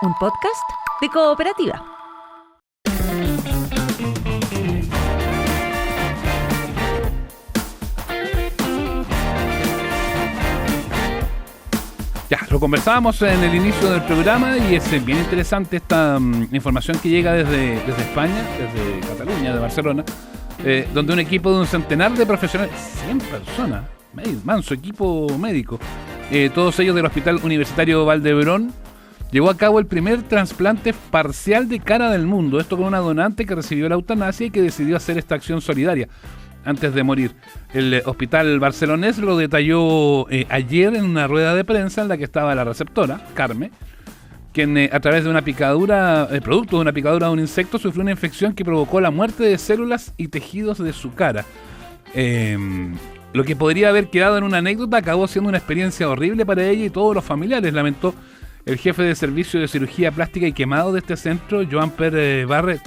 un podcast de Cooperativa. Ya, lo conversábamos en el inicio del programa y es bien interesante esta información que llega desde España, desde Cataluña, de Barcelona, donde un equipo de un centenar de profesionales, 100 personas, manso equipo médico, todos ellos del Hospital Universitario Valdebrón, llevó a cabo el primer trasplante parcial de cara del mundo. Esto con una donante que recibió la eutanasia y que decidió hacer esta acción solidaria antes de morir. El hospital barcelonés lo detalló ayer en una rueda de prensa en la que estaba la receptora, Carme, quien a través de una picadura, producto de una picadura de un insecto, sufrió una infección que provocó la muerte de células y tejidos de su cara. Lo que podría haber quedado en una anécdota acabó siendo una experiencia horrible para ella y todos los familiares, lamentó el jefe de servicio de cirugía plástica y quemado de este centro, Joan Per Barret.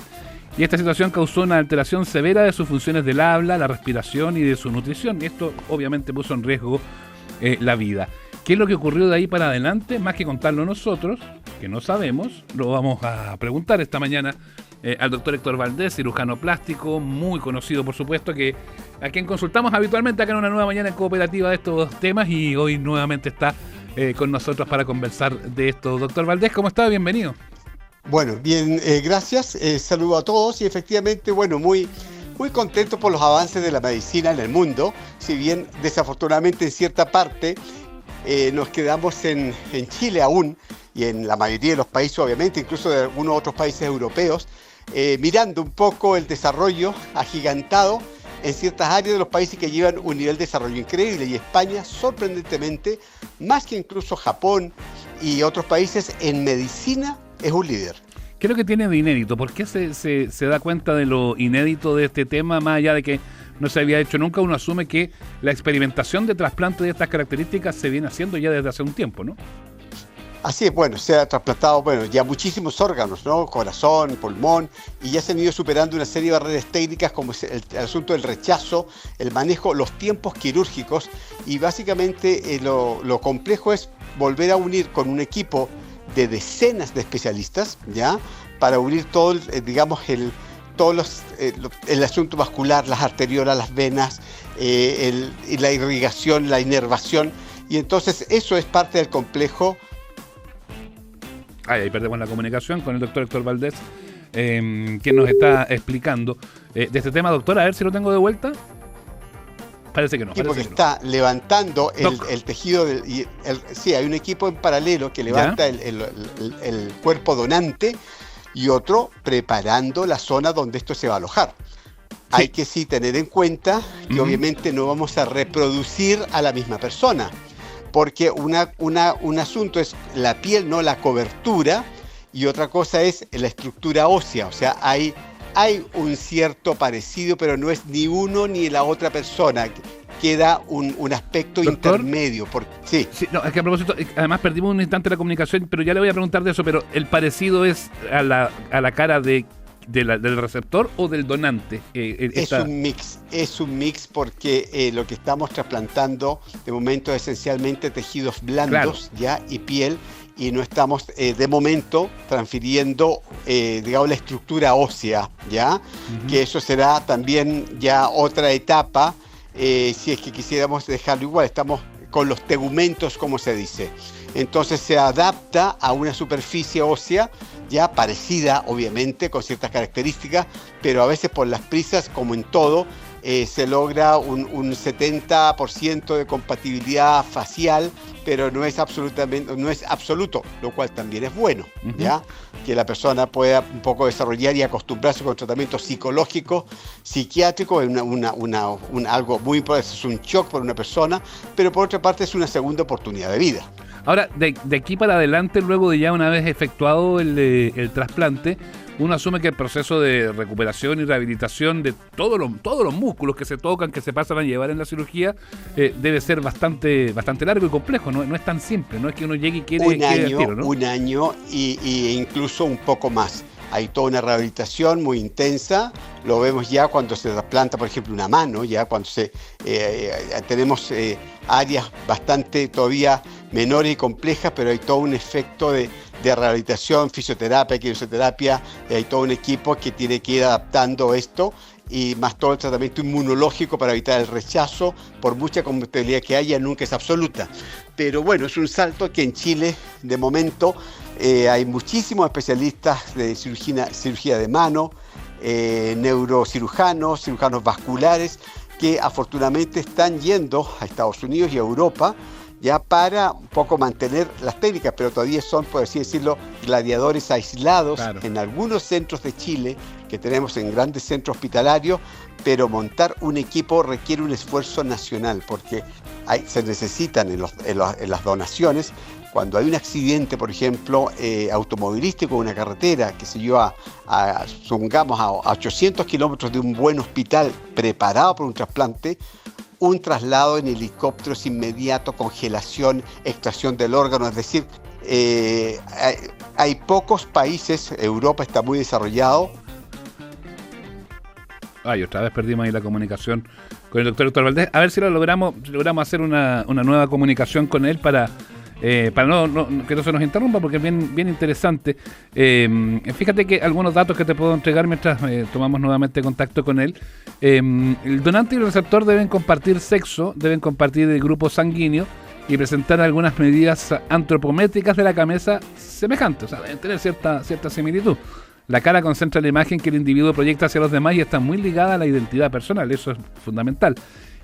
Y esta situación causó una alteración severa de sus funciones del habla, la respiración y de su nutrición. Y esto obviamente puso en riesgo la vida. ¿Qué es lo que ocurrió de ahí para adelante? Más que contarlo nosotros, que no sabemos, lo vamos a preguntar esta mañana al doctor Héctor Valdés, cirujano plástico, muy conocido por supuesto, a quien consultamos habitualmente acá en Una Nueva Mañana en Cooperativa de estos temas, y hoy nuevamente está con nosotros para conversar de esto. Doctor Valdés, ¿cómo está? Bienvenido. Bueno, bien, gracias. Saludo a todos y efectivamente, bueno, muy contento por los avances de la medicina en el mundo. Si bien desafortunadamente en cierta parte nos quedamos en Chile aún y en la mayoría de los países, obviamente, incluso de algunos otros países europeos, mirando un poco el desarrollo agigantado en ciertas áreas de los países que llevan un nivel de desarrollo increíble, y España, sorprendentemente, más que incluso Japón y otros países, en medicina es un líder. ¿Qué es lo que tiene de inédito? ¿Por qué se da cuenta de lo inédito de este tema, más allá de que no se había hecho nunca? Uno asume que la experimentación de trasplante de estas características se viene haciendo ya desde hace un tiempo, ¿no? Así es, bueno, se ha trasplantado, ya muchísimos órganos, ¿no? Corazón, pulmón, y ya se han ido superando una serie de barreras técnicas como es el asunto del rechazo, el manejo, los tiempos quirúrgicos, y básicamente lo complejo es volver a unir con un equipo de decenas de especialistas, ¿ya? Para unir todo, el asunto vascular, las arteriolas, las venas, la irrigación, la inervación, y entonces eso es parte del complejo. Ahí perdemos la comunicación con el doctor Héctor Valdés, que nos está explicando de este tema. Doctor, a ver si lo tengo de vuelta. Parece que no. Equipo que está levantando el tejido. Sí, hay un equipo en paralelo que levanta el cuerpo donante y otro preparando la zona donde esto se va a alojar. Sí. Hay que sí tener en cuenta que obviamente no vamos a reproducir a la misma persona, porque un asunto es la piel, no la cobertura, y otra cosa es la estructura ósea. O sea, hay un cierto parecido, pero no es ni uno ni la otra persona. Queda un aspecto, ¿doctor?, intermedio. Sí. No, es que a propósito, además perdimos un instante la comunicación, pero ya le voy a preguntar de eso, pero ¿el parecido es a la cara del receptor o del donante? Es un mix porque lo que estamos trasplantando de momento es esencialmente tejidos blandos, claro, ya, y piel, y no estamos de momento transfiriendo, la estructura ósea, ya, que eso será también ya otra etapa, si es que quisiéramos dejarlo igual. Estamos con los tegumentos, como se dice. Entonces se adapta a una superficie ósea ya parecida, obviamente, con ciertas características, pero a veces por las prisas, como en todo, se logra un 70% de compatibilidad facial, pero no es absoluto, lo cual también es bueno, ¿ya? Que la persona pueda un poco desarrollar y acostumbrarse con tratamiento psicológico, psiquiátrico, es algo muy importante, es un shock para una persona, pero por otra parte es una segunda oportunidad de vida. Ahora, de aquí para adelante, luego de ya una vez efectuado el trasplante, uno asume que el proceso de recuperación y rehabilitación de todos los músculos que se tocan, que se pasan a llevar en la cirugía, debe ser bastante largo y complejo, no es tan simple, no es que uno llegue y quiere tiro, ¿no? Un año y incluso un poco más. Hay toda una rehabilitación muy intensa, lo vemos ya cuando se trasplanta, por ejemplo, una mano, ya cuando tenemos áreas bastante todavía menores y complejas, pero hay todo un efecto de rehabilitación, fisioterapia, kinesiología, hay todo un equipo que tiene que ir adaptando esto, y más todo el tratamiento inmunológico para evitar el rechazo. Por mucha compatibilidad que haya, nunca es absoluta. Pero bueno, es un salto que en Chile, de momento, hay muchísimos especialistas de cirugía de mano, neurocirujanos, cirujanos vasculares, que afortunadamente están yendo a Estados Unidos y a Europa ya para un poco mantener las técnicas, pero todavía son, por así decirlo, gladiadores aislados en algunos centros de Chile que tenemos en grandes centros hospitalarios, pero montar un equipo requiere un esfuerzo nacional, porque se necesitan en las donaciones. Cuando hay un accidente, por ejemplo, automovilístico en una carretera, que se lleva supongamos a 800 kilómetros de un buen hospital preparado para un trasplante, un traslado en helicóptero es inmediato, congelación, extracción del órgano, es decir, hay pocos países, Europa está muy desarrollado. Ay, otra vez perdimos ahí la comunicación con el doctor Valdés. A ver si logramos hacer una nueva comunicación con él para que no se nos interrumpa, porque es bien interesante. Fíjate que algunos datos que te puedo entregar mientras tomamos nuevamente contacto con él. El donante y el receptor deben compartir sexo, deben compartir el grupo sanguíneo y presentar algunas medidas antropométricas de la cabeza semejantes, o sea, deben tener cierta similitud. La cara concentra la imagen que el individuo proyecta hacia los demás y está muy ligada a la identidad personal, eso es fundamental.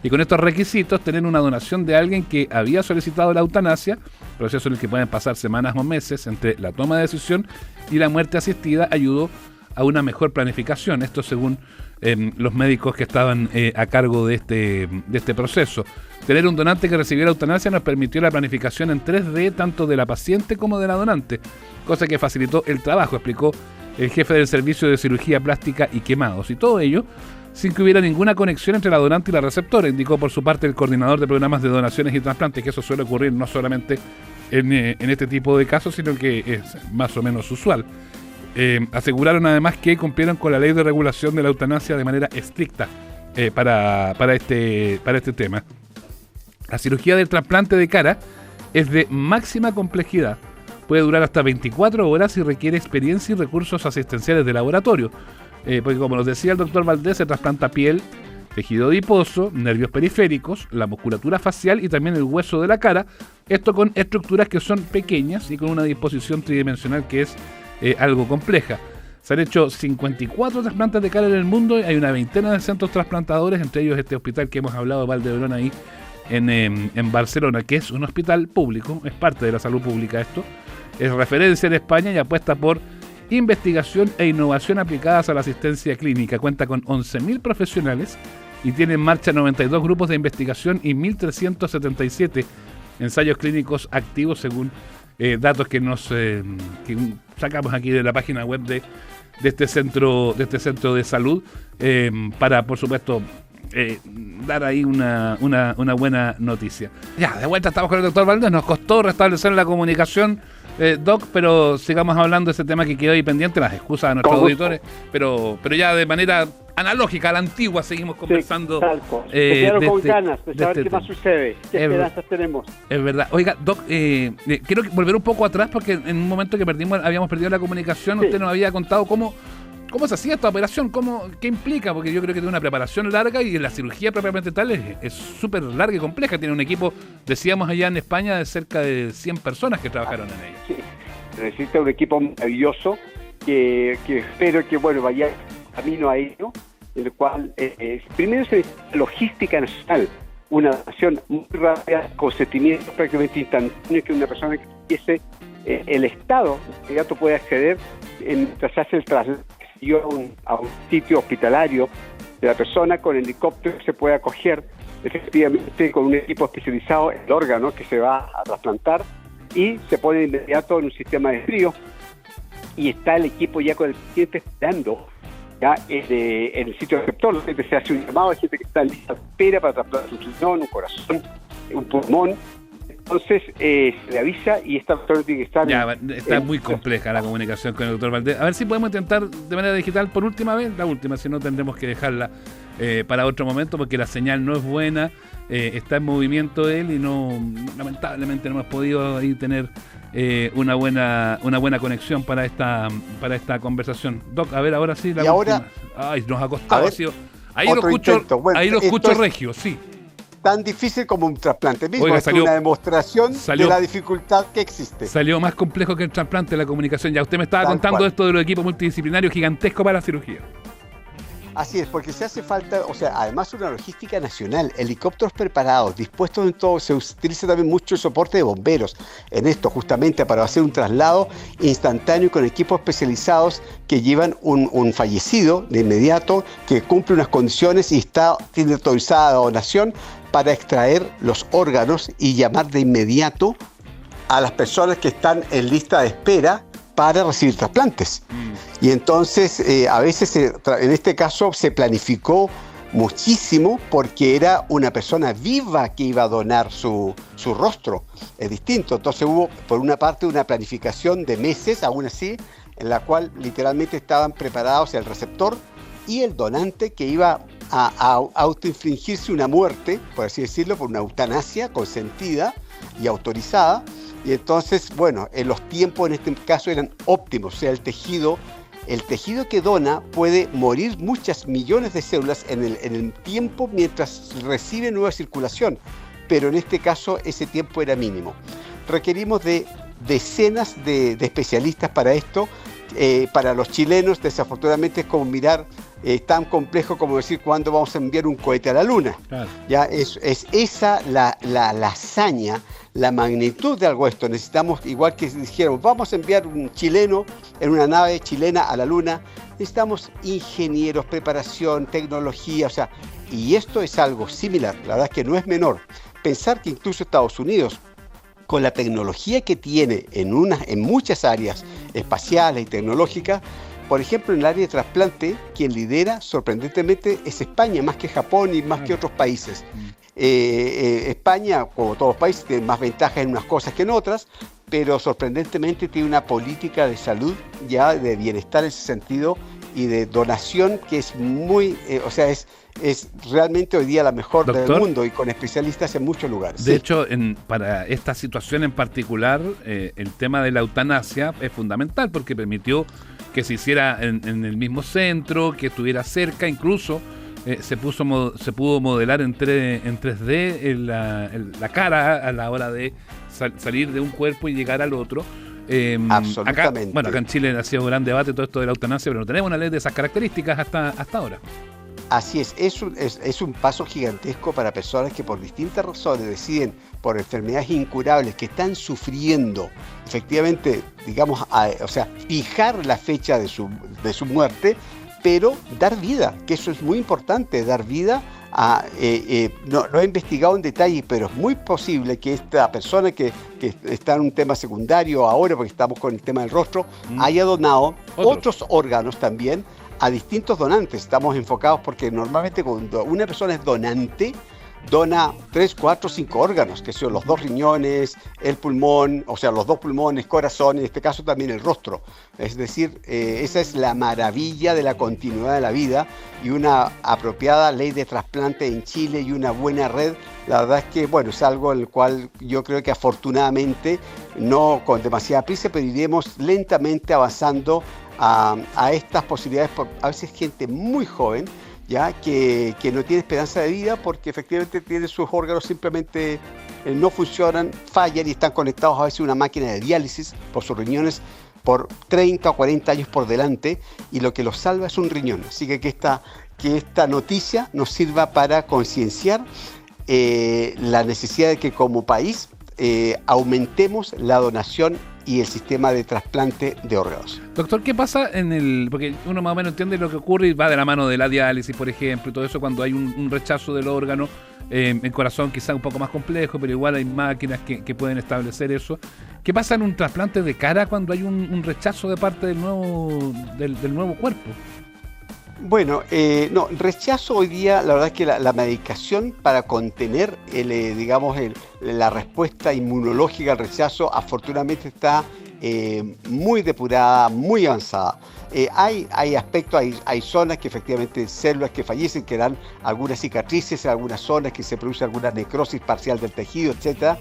Y con estos requisitos, tener una donación de alguien que había solicitado la eutanasia, proceso en el que pueden pasar semanas o meses entre la toma de decisión y la muerte asistida, ayudó a una mejor planificación. Esto según los médicos que estaban a cargo de este proceso. Tener un donante que recibiera eutanasia nos permitió la planificación en 3D tanto de la paciente como de la donante, cosa que facilitó el trabajo, explicó el jefe del servicio de cirugía plástica y quemados. Y todo ello sin que hubiera ninguna conexión entre la donante y la receptora, indicó por su parte el coordinador de programas de donaciones y trasplantes, que eso suele ocurrir no solamente en este tipo de casos, sino que es más o menos usual. Aseguraron además que cumplieron con la ley de regulación de la eutanasia de manera estricta para este tema. La cirugía del trasplante de cara es de máxima complejidad. Puede durar hasta 24 horas y requiere experiencia y recursos asistenciales de laboratorio. Porque como nos decía el doctor Valdés, se trasplanta piel, tejido adiposo, nervios periféricos, la musculatura facial y también el hueso de la cara. Esto con estructuras que son pequeñas y con una disposición tridimensional que es algo compleja. Se han hecho 54 trasplantes de cara en el mundo y hay una veintena de centros trasplantadores, entre ellos este hospital que hemos hablado, Valdebrón, ahí en Barcelona, que es un hospital público, es parte de la salud pública esto, es referencia en España y apuesta por investigación e innovación aplicadas a la asistencia clínica. Cuenta con 11.000 profesionales y tiene en marcha 92 grupos de investigación y 1.377 ensayos clínicos activos, según datos que sacamos aquí de la página web de este centro de salud, para, por supuesto, dar ahí una buena noticia. Ya, de vuelta estamos con el doctor Valdés. Nos costó restablecer la comunicación, Doc, pero sigamos hablando de ese tema que quedó ahí pendiente. Las excusas a nuestros auditores, pero ya de manera analógica, a la antigua, seguimos conversando. Se quedaron con ganas de saber qué más sucede, qué esperanzas tenemos. Es verdad. Oiga, Doc, quiero volver un poco atrás, porque en un momento que habíamos perdido la comunicación, usted nos había contado cómo se hacía esta operación, qué implica, porque yo creo que tiene una preparación larga y la cirugía propiamente tal es súper larga y compleja. Tiene un equipo, decíamos allá en España, de cerca de 100 personas que trabajaron en ella. Sí, necesita un equipo maravilloso que espero que vaya camino a ello, en el cual primero se necesita logística nacional, una acción muy rápida, consentimiento prácticamente instantáneo, que una persona que empiece el Estado inmediato puede acceder mientras se hace el traslado a un sitio hospitalario de la persona. Con el helicóptero se puede acoger efectivamente con un equipo especializado el órgano que se va a trasplantar y se pone de inmediato en un sistema de frío y está el equipo ya con el paciente esperando ya en el sitio receptor. Se hace un llamado, hay gente que está en lista de espera para trasplantar un riñón, un corazón, un pulmón. Entonces se le avisa y esta persona tiene que estar... Ya, está muy compleja la comunicación con el doctor Valdés. A ver si podemos intentar de manera digital por última vez, la última, si no tendremos que dejarla para otro momento, porque la señal no es buena, está en movimiento él y lamentablemente no hemos podido ahí tener una buena conexión para esta conversación. Doc, a ver, ahora sí. Y ahora, ay, nos ha costado. Ahí lo escucho regio, sí. Tan difícil como un trasplante mismo. Oiga, es una demostración de la dificultad que existe. Salió más complejo que el trasplante, la comunicación. Ya usted me estaba contando esto de los equipos multidisciplinarios gigantescos para la cirugía. Así es, porque se hace falta, además una logística nacional, helicópteros preparados, dispuestos en todo. Se utiliza también mucho el soporte de bomberos en esto, justamente para hacer un traslado instantáneo con equipos especializados que llevan un fallecido de inmediato, que cumple unas condiciones y tiene autorizada la donación para extraer los órganos y llamar de inmediato a las personas que están en lista de espera para recibir trasplantes. Y entonces, a veces, en este caso, se planificó muchísimo porque era una persona viva que iba a donar su rostro. Es distinto. Entonces hubo, por una parte, una planificación de meses, aún así, en la cual literalmente estaban preparados el receptor y el donante que iba a autoinfligirse una muerte, por así decirlo, por una eutanasia consentida y autorizada. Y entonces, bueno, los tiempos en este caso eran óptimos. O sea, el tejido que dona puede morir muchas millones de células en el tiempo mientras recibe nueva circulación, pero en este caso ese tiempo era mínimo. Requerimos de decenas de especialistas para esto. Para los chilenos, desafortunadamente, es como mirar, tan complejo como decir cuándo vamos a enviar un cohete a la luna. Claro. Ya es esa la hazaña, la magnitud de algo esto. Necesitamos, igual que dijeron, vamos a enviar un chileno en una nave chilena a la luna, necesitamos ingenieros, preparación, tecnología, y esto es algo similar. La verdad es que no es menor. Pensar que incluso Estados Unidos, con la tecnología que tiene en muchas áreas espaciales y tecnológicas, por ejemplo, en el área de trasplante, quien lidera sorprendentemente es España, más que Japón y más que otros países. España, como todos los países, tiene más ventajas en unas cosas que en otras, pero sorprendentemente tiene una política de salud, ya de bienestar en ese sentido, y de donación que es muy, es realmente hoy día la mejor del mundo y con especialistas en muchos lugares. De hecho, para esta situación en particular, el tema de la eutanasia es fundamental porque permitió que se hiciera en el mismo centro, que estuviera cerca, incluso se pudo modelar en 3D la cara a la hora de salir de un cuerpo y llegar al otro. Absolutamente. Acá en Chile ha sido un gran debate todo esto de la eutanasia, pero no tenemos una ley de esas características hasta ahora. Así es un paso gigantesco para personas que por distintas razones deciden, por enfermedades incurables que están sufriendo, efectivamente, digamos, fijar la fecha de su muerte, pero dar vida, que eso es muy importante, dar vida no he investigado en detalle, pero es muy posible que esta persona que está en un tema secundario ahora, porque estamos con el tema del rostro, haya donado otros órganos también a distintos donantes. Estamos enfocados porque normalmente cuando una persona es donante, dona 3, 4, 5 órganos, que son los 2 riñones, el pulmón, los 2 pulmones, corazón, en este caso también el rostro. Es decir, esa es la maravilla de la continuidad de la vida y una apropiada ley de trasplante en Chile y una buena red. La verdad es que, es algo en el cual yo creo que afortunadamente, no con demasiada prisa, pero iremos lentamente avanzando a estas posibilidades, a veces gente muy joven, ya que no tiene esperanza de vida porque efectivamente tiene sus órganos simplemente no funcionan, fallan y están conectados a veces a una máquina de diálisis por sus riñones por 30 o 40 años por delante, y lo que los salva es un riñón. Así que esta noticia nos sirva para concienciar la necesidad de que como país aumentemos la donación y el sistema de trasplante de órganos. Doctor, ¿qué pasa porque uno más o menos entiende lo que ocurre y va de la mano de la diálisis, por ejemplo, y todo eso cuando hay un rechazo del órgano, el corazón quizá un poco más complejo, pero igual hay máquinas que pueden establecer eso. ¿Qué pasa en un trasplante de cara cuando hay un rechazo de parte del nuevo cuerpo? Bueno, rechazo hoy día, la verdad es que la medicación para contener la respuesta inmunológica al rechazo, afortunadamente está muy depurada, muy avanzada. Hay aspectos, hay zonas que efectivamente, células que fallecen, que dan algunas cicatrices en algunas zonas, que se produce alguna necrosis parcial del tejido, etcétera,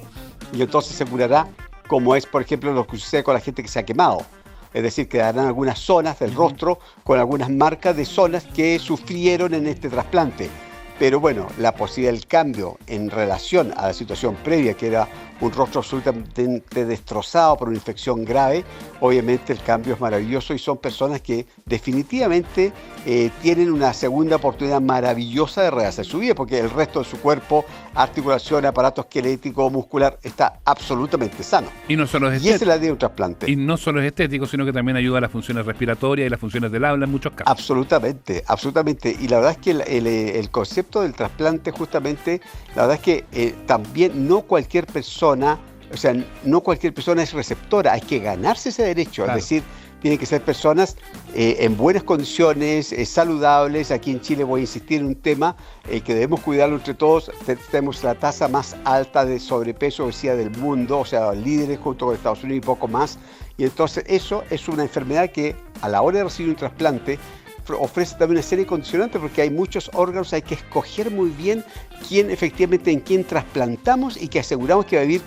y entonces se curará, como es, por ejemplo, lo que sucede con la gente que se ha quemado. Es decir, quedarán algunas zonas del rostro con algunas marcas de zonas que sufrieron en este trasplante. Pero bueno, la posibilidad del cambio en relación a la situación previa, que era un rostro absolutamente destrozado por una infección grave, obviamente el cambio es maravilloso y son personas que definitivamente tienen una segunda oportunidad maravillosa de rehacer su vida, porque el resto de su cuerpo, articulación, aparato esquelético, muscular, está absolutamente sano. Y no solo es estético. Y esa es la idea de un trasplante. Y no solo es estético, sino que también ayuda a las funciones respiratorias y las funciones del habla en muchos casos. Absolutamente, absolutamente. Y la verdad es que el concepto del trasplante, justamente, la verdad es que también no cualquier persona, o sea, no cualquier persona es receptora, hay que ganarse ese derecho, claro. Es decir, tienen que ser personas en buenas condiciones, saludables. Aquí en Chile voy a insistir en un tema que debemos cuidarlo entre todos. Tenemos la tasa más alta de sobrepeso, obesidad del mundo, o sea, líderes junto con Estados Unidos y poco más. Y entonces eso es una enfermedad que a la hora de recibir un trasplante ofrece también una serie de condicionantes, porque hay muchos órganos, hay que escoger muy bien en quién trasplantamos y que aseguramos que va a vivir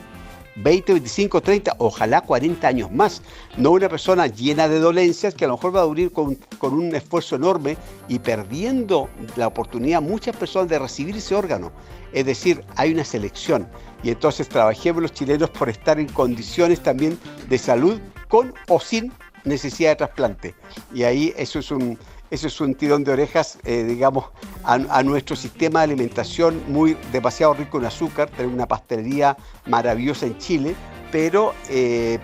20, 25, 30, ojalá 40 años más. No una persona llena de dolencias que a lo mejor va a durar con un esfuerzo enorme y perdiendo la oportunidad muchas personas de recibir ese órgano. Es decir, hay una selección y entonces trabajemos los chilenos por estar en condiciones también de salud con o sin necesidad de trasplante. Y ahí eso es un tirón de orejas, digamos, a nuestro sistema de alimentación demasiado rico en azúcar. Tenemos una pastelería maravillosa en Chile, pero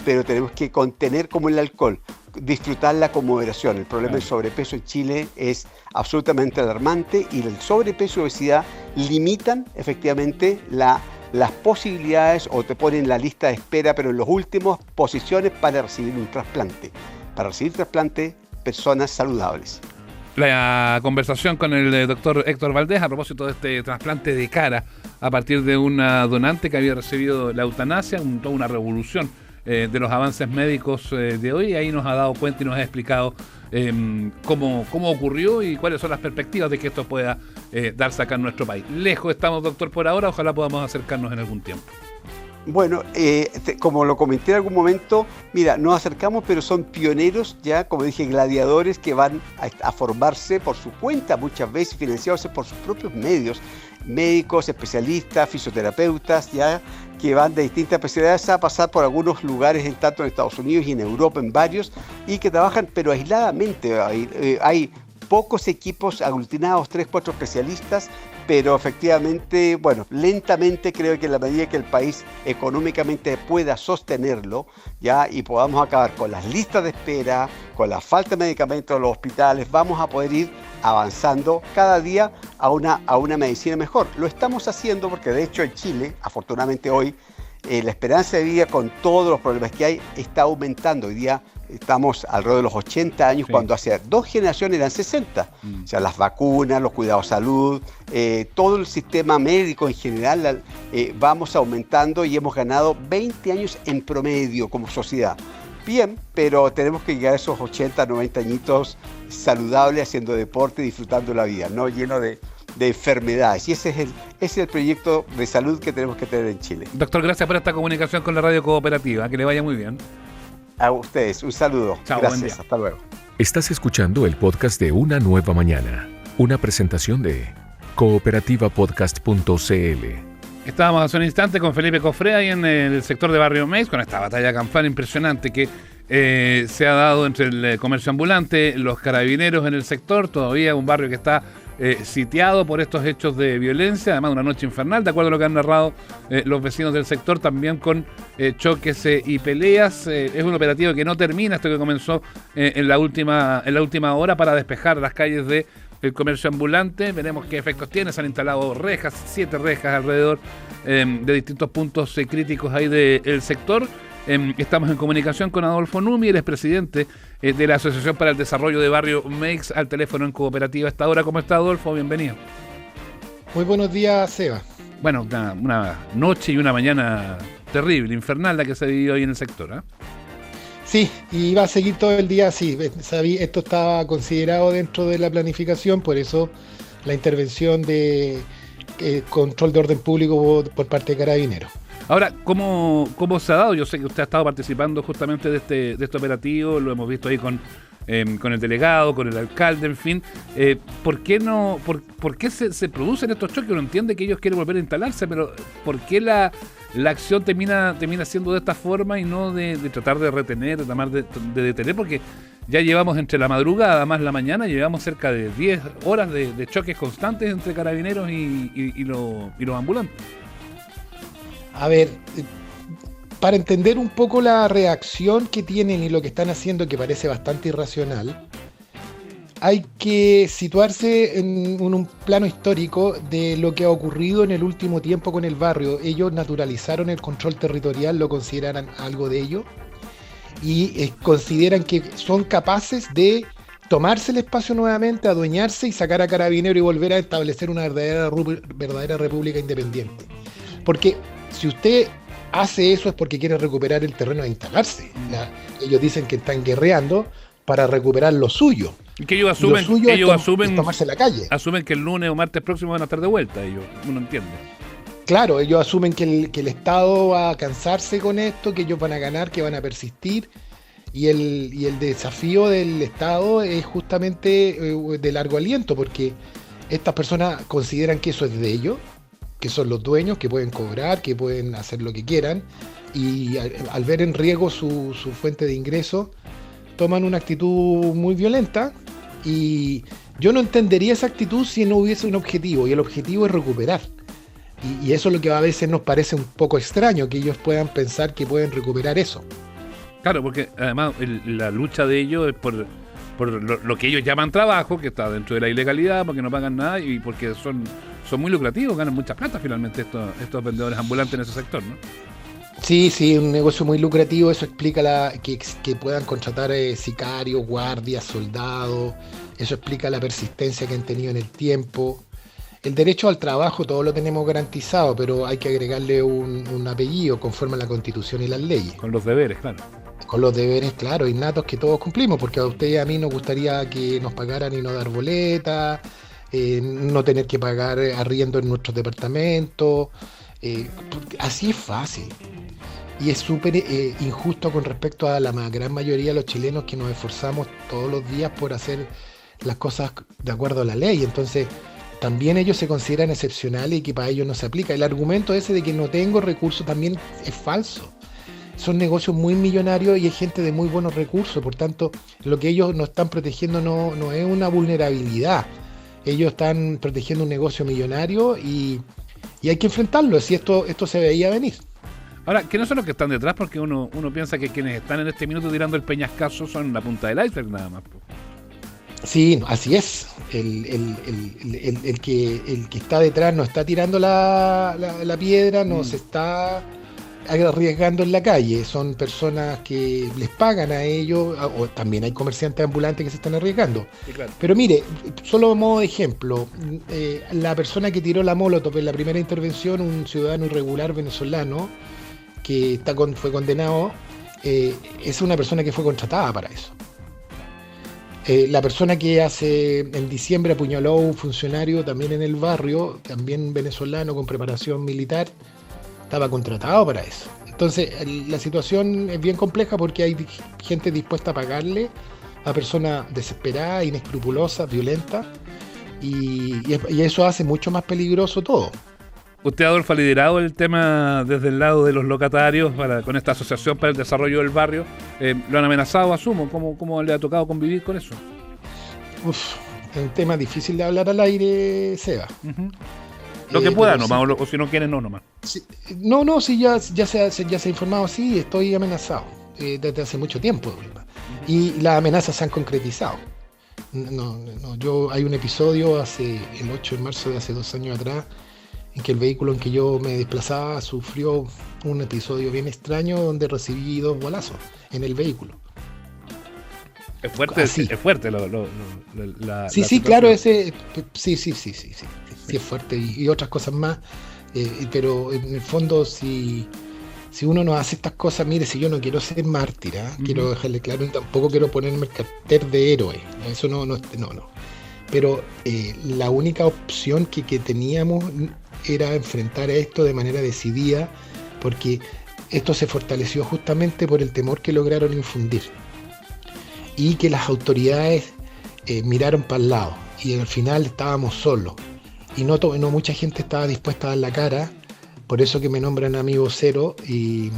tenemos que contener como el alcohol, disfrutarla con moderación. El problema del sobrepeso en Chile es absolutamente alarmante y el sobrepeso y obesidad limitan efectivamente las posibilidades o te ponen en la lista de espera, pero en las últimas posiciones para recibir un trasplante. Para recibir trasplante, personas saludables. La conversación con el doctor Héctor Valdés a propósito de este trasplante de cara a partir de una donante que había recibido la eutanasia, toda una revolución de los avances médicos de hoy. Ahí nos ha dado cuenta y nos ha explicado cómo ocurrió y cuáles son las perspectivas de que esto pueda darse acá en nuestro país. Lejos estamos, doctor, por ahora, ojalá podamos acercarnos en algún tiempo. Bueno, como lo comenté en algún momento, mira, nos acercamos, pero son pioneros ya, como dije, gladiadores que van a formarse por su cuenta, muchas veces financiados por sus propios medios, médicos, especialistas, fisioterapeutas, ya que van de distintas especialidades a pasar por algunos lugares, tanto en Estados Unidos y en Europa, en varios, y que trabajan, pero aisladamente. Hay pocos equipos aglutinados, 3, 4 especialistas, pero efectivamente, bueno, lentamente creo que en la medida que el país económicamente pueda sostenerlo, ya, y podamos acabar con las listas de espera, con la falta de medicamentos en los hospitales, vamos a poder ir avanzando cada día a una medicina mejor. Lo estamos haciendo porque de hecho en Chile, afortunadamente hoy, la esperanza de vida con todos los problemas que hay está aumentando. Hoy día estamos alrededor de los 80 años, sí, cuando hace 2 generaciones eran 60. O sea, las vacunas, los cuidados de salud, todo el sistema médico en general, vamos aumentando y hemos ganado 20 años en promedio como sociedad. Bien, pero tenemos que llegar a esos 80, 90 añitos saludables, haciendo deporte, disfrutando la vida, no lleno de enfermedades. Y ese es el proyecto de salud que tenemos que tener en Chile. Doctor, gracias por esta comunicación con la Radio Cooperativa. Que le vaya muy bien. A ustedes, un saludo. Chao, gracias, hasta luego. Estás escuchando el podcast de Una Nueva Mañana, una presentación de cooperativapodcast.cl. Estábamos hace un instante con Felipe Cofré ahí en el sector de Barrio Meis, con esta batalla campal impresionante que se ha dado entre el comercio ambulante, los carabineros en el sector. Todavía un barrio que está sitiado por estos hechos de violencia, además de una noche infernal, de acuerdo a lo que han narrado los vecinos del sector, también con choques y peleas. Es un operativo que no termina, esto que comenzó en la última hora para despejar las calles de el comercio ambulante. Veremos qué efectos tiene. Se han instalado rejas, 7 rejas alrededor de distintos puntos críticos ahí del sector. Estamos en comunicación con Adolfo Numi, el expresidente de la Asociación para el Desarrollo de Barrio Meix, al teléfono en Cooperativa. Hasta ahora, ¿cómo está, Adolfo? Bienvenido. Muy buenos días, Seba. Bueno, una noche y una mañana terrible, infernal la que se vivió ahí en el sector, ¿eh? Sí, y va a seguir todo el día así. Esto estaba considerado dentro de la planificación, por eso la intervención de control de orden público por parte de Carabineros. Ahora, ¿cómo se ha dado? Yo sé que usted ha estado participando justamente de este operativo, lo hemos visto ahí con el delegado, con el alcalde, en fin. ¿Por qué se producen estos choques? Uno entiende que ellos quieren volver a instalarse, pero ¿por qué la acción termina siendo de esta forma y no de tratar de retener, de tratar de detener? Porque ya llevamos entre la madrugada más la mañana, llevamos cerca de 10 horas de choques constantes entre carabineros y los ambulantes. A ver, para entender un poco la reacción que tienen y lo que están haciendo, que parece bastante irracional, hay que situarse en un plano histórico de lo que ha ocurrido en el último tiempo con el barrio. Ellos naturalizaron el control territorial, lo consideran algo de ello, y consideran que son capaces de tomarse el espacio nuevamente, adueñarse y sacar a Carabineros y volver a establecer una verdadera república independiente. Porque si usted hace eso es porque quiere recuperar el terreno de instalarse. Ellos dicen que están guerreando para recuperar lo suyo. Que ellos asumen tomarse la calle. Asumen que el lunes o martes próximo van a estar de vuelta, uno entiende. Claro, ellos asumen que el Estado va a cansarse con esto, que ellos van a ganar, que van a persistir, y el desafío del Estado es justamente de largo aliento, porque estas personas consideran que eso es de ellos, que son los dueños, que pueden cobrar, que pueden hacer lo que quieran, y al ver en riesgo su fuente de ingreso, toman una actitud muy violenta, y yo no entendería esa actitud si no hubiese un objetivo, y el objetivo es recuperar. Y eso es lo que a veces nos parece un poco extraño, que ellos puedan pensar que pueden recuperar eso. Claro, porque además la lucha de ellos es por lo que ellos llaman trabajo, que está dentro de la ilegalidad, porque no pagan nada y porque son muy lucrativos, ganan mucha plata finalmente estos vendedores ambulantes en ese sector, ¿no? Sí, un negocio muy lucrativo. Eso explica que puedan contratar sicarios, guardias, soldados. Eso explica la persistencia que han tenido en el tiempo. El derecho al trabajo todos lo tenemos garantizado, pero hay que agregarle un apellido conforme a la Constitución y las leyes. Con los deberes, claro. Con los deberes, claro, innatos que todos cumplimos, porque a usted y a mí nos gustaría que nos pagaran y no dar boletas, no tener que pagar arriendo en nuestros departamentos. Así es fácil. Y es súper injusto con respecto a la gran mayoría de los chilenos que nos esforzamos todos los días por hacer las cosas de acuerdo a la ley. Entonces, también ellos se consideran excepcionales y que para ellos no se aplica. El argumento ese de que no tengo recursos también es falso. Son negocios muy millonarios y hay gente de muy buenos recursos. Por tanto, lo que ellos nos están protegiendo no es una vulnerabilidad. Ellos están protegiendo un negocio millonario y hay que enfrentarlo. Si esto se veía venir. Ahora, ¿quiénes son los que están detrás? Porque uno piensa que quienes están en este minuto tirando el peñascazo son la punta del iceberg nada más. Sí, así es. El que está detrás no está tirando la piedra, no se está arriesgando en la calle. Son personas que les pagan a ellos, o también hay comerciantes ambulantes que se están arriesgando. Sí, claro. Pero mire, solo a modo de ejemplo, la persona que tiró la molotov en la primera intervención, un ciudadano irregular venezolano que fue condenado, es una persona que fue contratada para eso. La persona que en diciembre apuñaló a un funcionario también en el barrio, también venezolano con preparación militar, estaba contratado para eso. Entonces la situación es bien compleja porque hay gente dispuesta a pagarle a personas desesperadas, inescrupulosas, violentas, y eso hace mucho más peligroso todo. Usted, Adolfo, ha liderado el tema desde el lado de los locatarios con esta asociación para el desarrollo del barrio. ¿Lo han amenazado, asumo? ¿Cómo le ha tocado convivir con eso? Es un tema difícil de hablar al aire, Seba. Uh-huh. Lo que pueda nomás, o si no quieren, no nomás. Sí, sí, ya se ha informado, sí, estoy amenazado desde hace mucho tiempo. Y las amenazas se han concretizado. Hay un episodio el 8 de marzo de hace 2 años atrás, en que el vehículo en que yo me desplazaba sufrió un episodio bien extraño donde recibí 2 bolazos en el vehículo. Es fuerte, Así. Es fuerte Sí, claro, ese sí, es fuerte y otras cosas más, pero en el fondo si si uno no hace estas cosas, mire, si yo no quiero ser mártir, quiero dejarle claro, y tampoco quiero ponerme el cartel de héroe, eso no. Pero la única opción que teníamos era enfrentar a esto de manera decidida, porque esto se fortaleció justamente por el temor que lograron infundir y que las autoridades miraron para el lado y al final estábamos solos y no mucha gente estaba dispuesta a dar la cara, por eso que me nombran a mi vocero y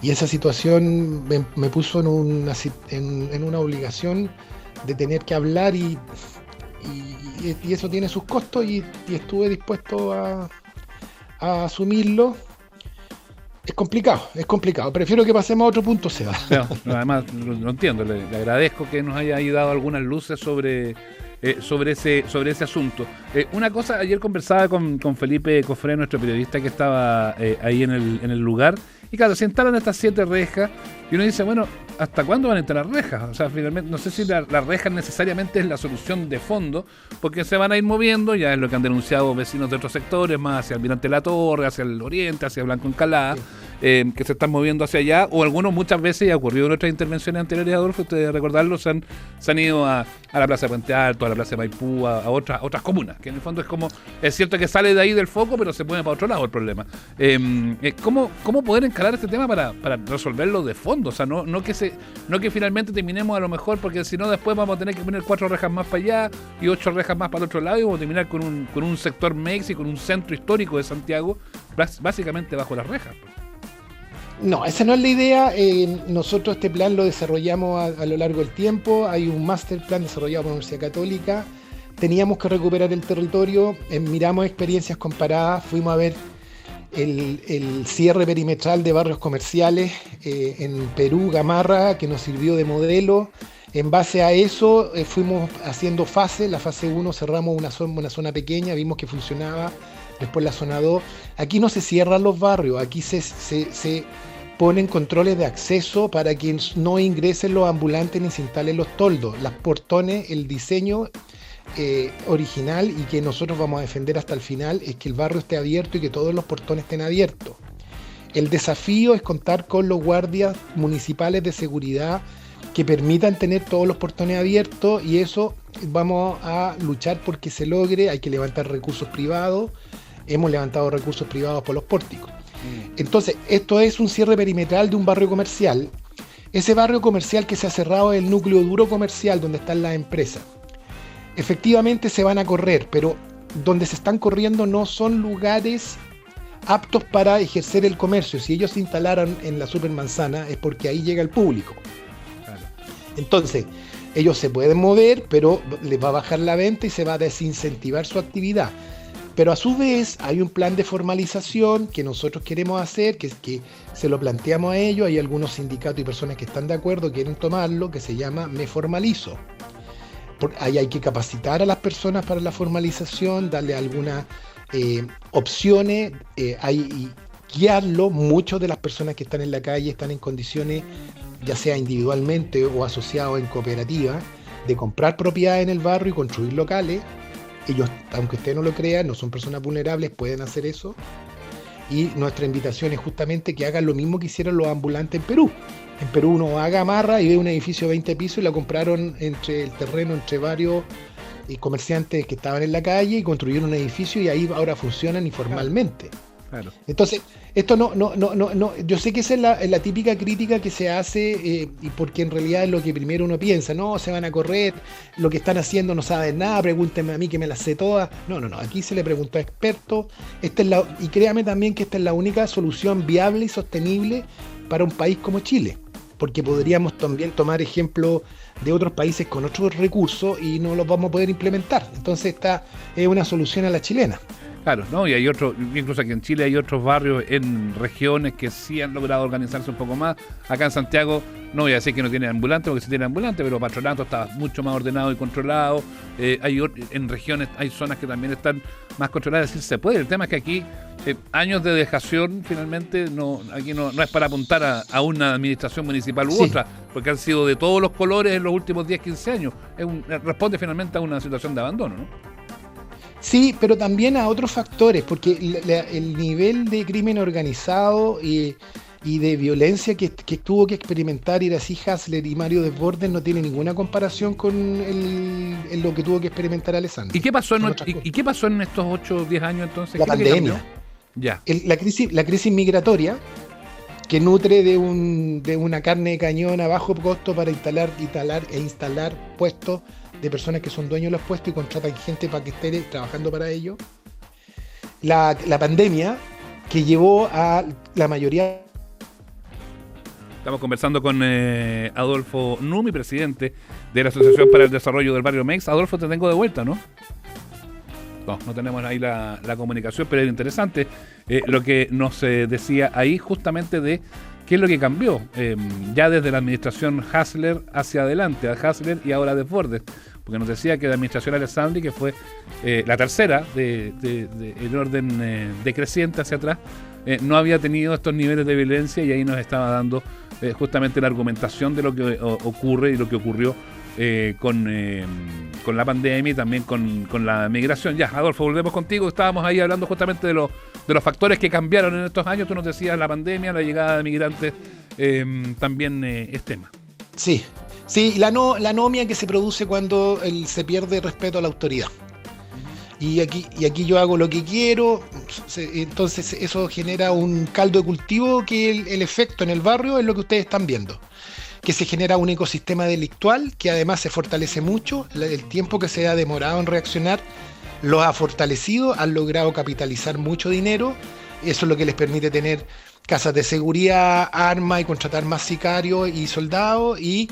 esa situación me puso en una obligación de tener que hablar y eso tiene sus costos y estuve dispuesto a asumirlo. Es complicado. Prefiero que pasemos a otro punto, Seba. No, además, lo entiendo. Le agradezco que nos haya dado algunas luces sobre ese asunto. Una cosa, ayer conversaba con Felipe Cofré, nuestro periodista que estaba ahí en el lugar, y claro, se instalan estas 7 rejas, y uno dice, bueno, ¿hasta cuándo van a instalar rejas? O sea, finalmente, no sé si las rejas necesariamente es la solución de fondo, porque se van a ir moviendo, ya es lo que han denunciado vecinos de otros sectores, más hacia Almirante La Torre, hacia el oriente, hacia Blanco Encalada, que se están moviendo hacia allá, o algunos muchas veces, y ha ocurrido en otras intervenciones anteriores, Adolfo, ustedes recordarlo, se han ido a la Plaza de Puente Alto, a la Plaza de Maipú, a otras comunas, que en el fondo es cierto que sale de ahí del foco, pero se mueve para otro lado el problema. ¿Cómo poder encarar este tema para resolverlo de fondo? O sea, no que finalmente terminemos a lo mejor, porque si no después vamos a tener que poner 4 rejas más para allá y 8 rejas más para el otro lado, y vamos a terminar con un sector MEX y con un centro histórico de Santiago básicamente bajo las rejas. No, esa no es la idea. Nosotros este plan lo desarrollamos a lo largo del tiempo. Hay un master plan desarrollado por la Universidad Católica. Teníamos que recuperar el territorio. Miramos experiencias comparadas. Fuimos a ver el cierre perimetral de barrios comerciales en Perú, Gamarra, que nos sirvió de modelo. En base a eso fuimos haciendo fases. La fase 1 cerramos una zona pequeña, vimos que funcionaba. Después la zona 2. Aquí no se cierran los barrios, aquí se ponen controles de acceso para que no ingresen los ambulantes ni se instalen los toldos. Las portones, el diseño original y que nosotros vamos a defender hasta el final es que el barrio esté abierto y que todos los portones estén abiertos. El desafío es contar con los guardias municipales de seguridad que permitan tener todos los portones abiertos y eso vamos a luchar porque se logre. Hay que levantar recursos privados. Hemos levantado recursos privados por los pórticos. Entonces, esto es un cierre perimetral de un barrio comercial. Ese barrio comercial que se ha cerrado es el núcleo duro comercial donde están las empresas. Efectivamente se van a correr, pero donde se están corriendo no son lugares aptos para ejercer el comercio. Si ellos se instalaron en la Supermanzana es porque ahí llega el público. Claro. Entonces, ellos se pueden mover, pero les va a bajar la venta y se va a desincentivar su actividad. Pero a su vez hay un plan de formalización que nosotros queremos hacer, que se lo planteamos a ellos. Hay algunos sindicatos y personas que están de acuerdo, quieren tomarlo, que se llama Me Formalizo. Ahí hay que capacitar a las personas para la formalización, darle algunas opciones, y guiarlo. Muchas de las personas que están en la calle están en condiciones, ya sea individualmente o asociados en cooperativa, de comprar propiedades en el barrio y construir locales. Ellos, aunque usted no lo crea, no son personas vulnerables, pueden hacer eso. Y nuestra invitación es justamente que hagan lo mismo que hicieron los ambulantes en Perú. En Perú uno va a Gamarra y ve un edificio de 20 pisos y lo compraron entre el terreno entre varios comerciantes que estaban en la calle y construyeron un edificio y ahí ahora funcionan informalmente. Claro. Entonces, esto no, yo sé que esa es la típica crítica que se hace y porque en realidad es lo que primero uno piensa, no, se van a correr, lo que están haciendo no saben nada, pregúntenme a mí que me las sé todas. No, aquí se le preguntó a expertos, y créame también que esta es la única solución viable y sostenible para un país como Chile, porque podríamos también tomar ejemplo de otros países con otros recursos y no los vamos a poder implementar. Entonces esta es una solución a la chilena. Claro, ¿no? Y hay otros, incluso aquí en Chile hay otros barrios en regiones que sí han logrado organizarse un poco más. Acá en Santiago, no voy a decir que no tiene ambulante, porque sí tiene ambulante, pero Patronato está mucho más ordenado y controlado. En regiones hay zonas que también están más controladas, es decir, se puede. El tema es que aquí años de dejación finalmente aquí no es para apuntar a una administración municipal u otra, porque han sido de todos los colores en los últimos 10-15 años. Responde finalmente a una situación de abandono, ¿no? Sí, pero también a otros factores, porque el nivel de crimen organizado y de violencia que tuvo que experimentar Iracy Hasler y Mario Desbordes no tiene ninguna comparación con lo que tuvo que experimentar Alessandro. ¿Y qué pasó en estos 8 o 10 años entonces? La pandemia. Ya. La crisis migratoria, que nutre de una carne de cañón a bajo costo para instalar puestos de personas que son dueños de los puestos y contratan gente para que esté trabajando para ellos. La pandemia, que llevó a la mayoría... Estamos conversando con Adolfo Numi, presidente de la Asociación para el Desarrollo del Barrio Mex. Adolfo, te tengo de vuelta, ¿no? No tenemos ahí la comunicación, pero es interesante lo que nos decía ahí justamente de qué es lo que cambió ya desde la administración Hasler hacia adelante, a Hasler y ahora Desbordes, porque nos decía que la administración Alessandri, que fue la tercera en orden decreciente hacia atrás, no había tenido estos niveles de violencia, y ahí nos estaba dando justamente la argumentación de lo que ocurre y lo que ocurrió con la pandemia y también con la migración. Ya, Adolfo, volvemos contigo. Estábamos ahí hablando justamente de los factores que cambiaron en estos años. Tú nos decías la pandemia, la llegada de migrantes, también es tema. Sí, la anomia que se produce cuando se pierde respeto a la autoridad. Y aquí yo hago lo que quiero, entonces eso genera un caldo de cultivo que el efecto en el barrio es lo que ustedes están viendo. Que se genera un ecosistema delictual que además se fortalece mucho. El tiempo que se ha demorado en reaccionar los ha fortalecido, han logrado capitalizar mucho dinero. Eso es lo que les permite tener casas de seguridad, armas y contratar más sicarios y soldados y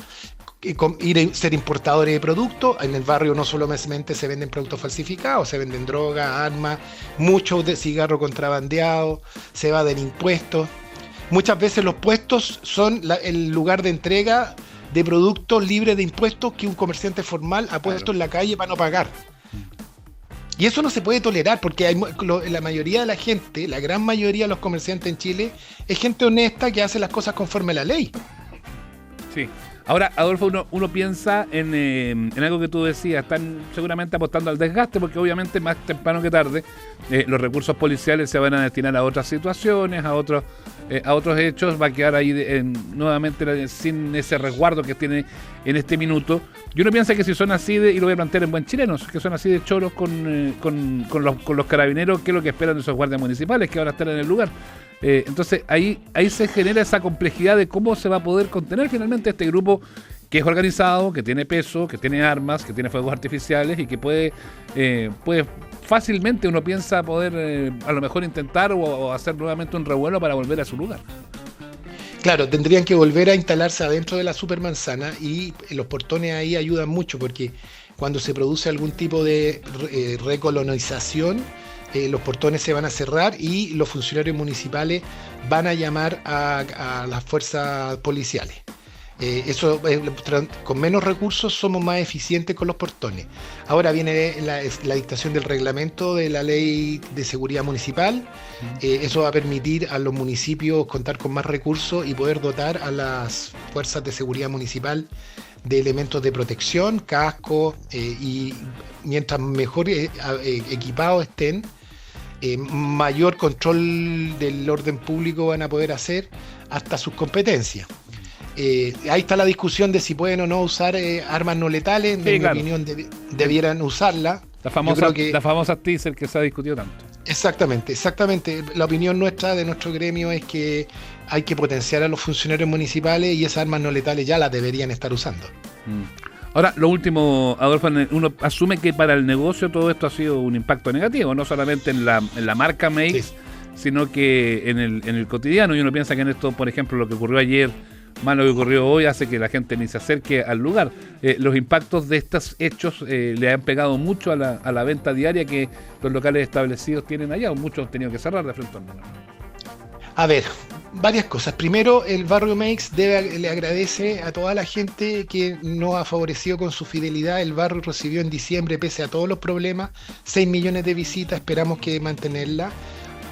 ser importadores de productos. En el barrio no solamente se venden productos falsificados, se venden drogas, armas, muchos de cigarro contrabandeado, se evaden impuestos. Muchas veces los puestos son el lugar de entrega de productos libres de impuestos que un comerciante formal ha puesto en la calle para no pagar. Y eso no se puede tolerar, porque la mayoría de la gente, la gran mayoría de los comerciantes en Chile, es gente honesta que hace las cosas conforme a la ley. Sí. Ahora, Adolfo, uno piensa en algo que tú decías, están seguramente apostando al desgaste, porque obviamente más temprano que tarde los recursos policiales se van a destinar a otras situaciones, a otros hechos, va a quedar ahí nuevamente sin ese resguardo que tiene en este minuto. Y uno piensa que si son así y lo voy a plantear en buen chileno, que son así de choros con los carabineros, ¿qué es lo que esperan de esos guardias municipales que van a estar en el lugar? Entonces ahí se genera esa complejidad de cómo se va a poder contener finalmente este grupo que es organizado, que tiene peso, que tiene armas, que tiene fuegos artificiales y que puede fácilmente, uno piensa, poder a lo mejor intentar o hacer nuevamente un revuelo para volver a su lugar. Claro, tendrían que volver a instalarse adentro de la supermanzana, y los portones ahí ayudan mucho, porque cuando se produce algún tipo de recolonización, los portones se van a cerrar y los funcionarios municipales van a llamar a las fuerzas policiales. Con menos recursos somos más eficientes con los portones. Ahora viene la dictación del reglamento de la ley de seguridad municipal. Eso va a permitir a los municipios contar con más recursos y poder dotar a las fuerzas de seguridad municipal de elementos de protección, casco, y mientras mejor equipados estén, mayor control del orden público van a poder hacer hasta sus competencias. Ahí está la discusión de si pueden o no usar armas no letales. Sí, en mi opinión debieran usarla. La famosa teaser que se ha discutido tanto. Exactamente. La opinión de nuestro gremio es que hay que potenciar a los funcionarios municipales, y esas armas no letales ya las deberían estar usando. Ahora, lo último, Adolfo, uno asume que para el negocio todo esto ha sido un impacto negativo, no solamente en la marca Mex, sí, sino que en el cotidiano. Y uno piensa que en esto, por ejemplo, lo que ocurrió ayer, más lo que ocurrió hoy, hace que la gente ni se acerque al lugar. Los impactos de estos hechos le han pegado mucho a la venta diaria que los locales establecidos tienen allá, o muchos han tenido que cerrar de frente al lugar. A ver, varias cosas. Primero, el barrio Mex le agradece a toda la gente que nos ha favorecido con su fidelidad. El barrio recibió en diciembre, pese a todos los problemas, 6 millones de visitas, esperamos que mantenerla.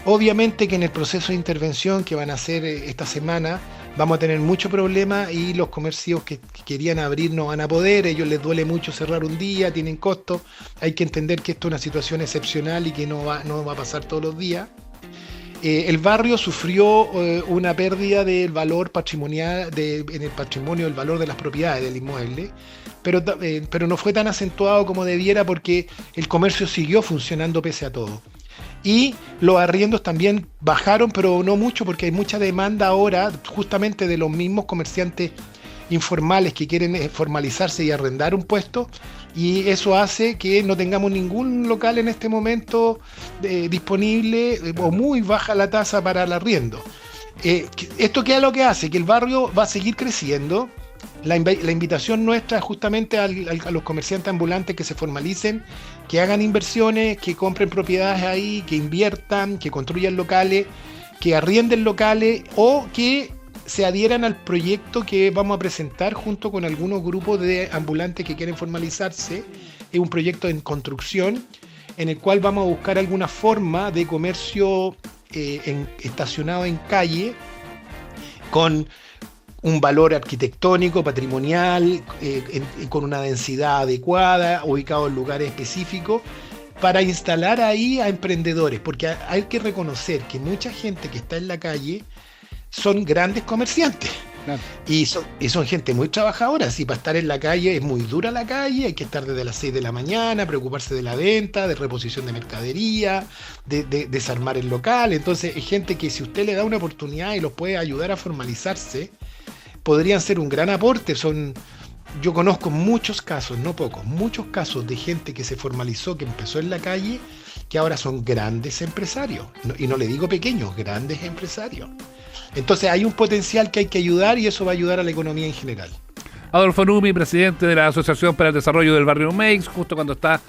Obviamente que en el proceso de intervención que van a hacer esta semana, vamos a tener mucho problema y los comercios que querían abrir no van a poder, a ellos les duele mucho cerrar un día, tienen costos, hay que entender que esto es una situación excepcional y que no va a pasar todos los días. El barrio sufrió una pérdida del valor patrimonial, en el patrimonio, el valor de las propiedades del inmueble, pero no fue tan acentuado como debiera porque el comercio siguió funcionando pese a todo. Y los arriendos también bajaron, pero no mucho porque hay mucha demanda ahora justamente de los mismos comerciantes informales que quieren formalizarse y arrendar un puesto, y eso hace que no tengamos ningún local en este momento disponible o muy baja la tasa para el arriendo. ¿Esto qué es lo que hace? Que el barrio va a seguir creciendo. La invitación nuestra es justamente a los comerciantes ambulantes que se formalicen, que hagan inversiones, que compren propiedades ahí, que inviertan, que construyan locales, que arrienden locales o que se adhieran al proyecto que vamos a presentar junto con algunos grupos de ambulantes que quieren formalizarse. Es un proyecto en construcción en el cual vamos a buscar alguna forma de comercio estacionado en calle con un valor arquitectónico, patrimonial, con una densidad adecuada, ubicado en lugares específicos, para instalar ahí a emprendedores, porque hay que reconocer que mucha gente que está en la calle son grandes comerciantes. Claro. Y son gente muy trabajadora. Si para estar en la calle es muy dura la calle, hay que estar desde las 6 de la mañana, preocuparse de la venta, de reposición de mercadería, de desarmar el local. Entonces es gente que si usted le da una oportunidad y los puede ayudar a formalizarse, podrían ser un gran aporte. Yo conozco muchos casos, no pocos, muchos casos de gente que se formalizó, que empezó en la calle, que ahora son grandes empresarios. Y no le digo pequeños, grandes empresarios. Entonces hay un potencial que hay que ayudar y eso va a ayudar a la economía en general. Adolfo Numi, presidente de la Asociación para el Desarrollo del Barrio Meix, justo cuando está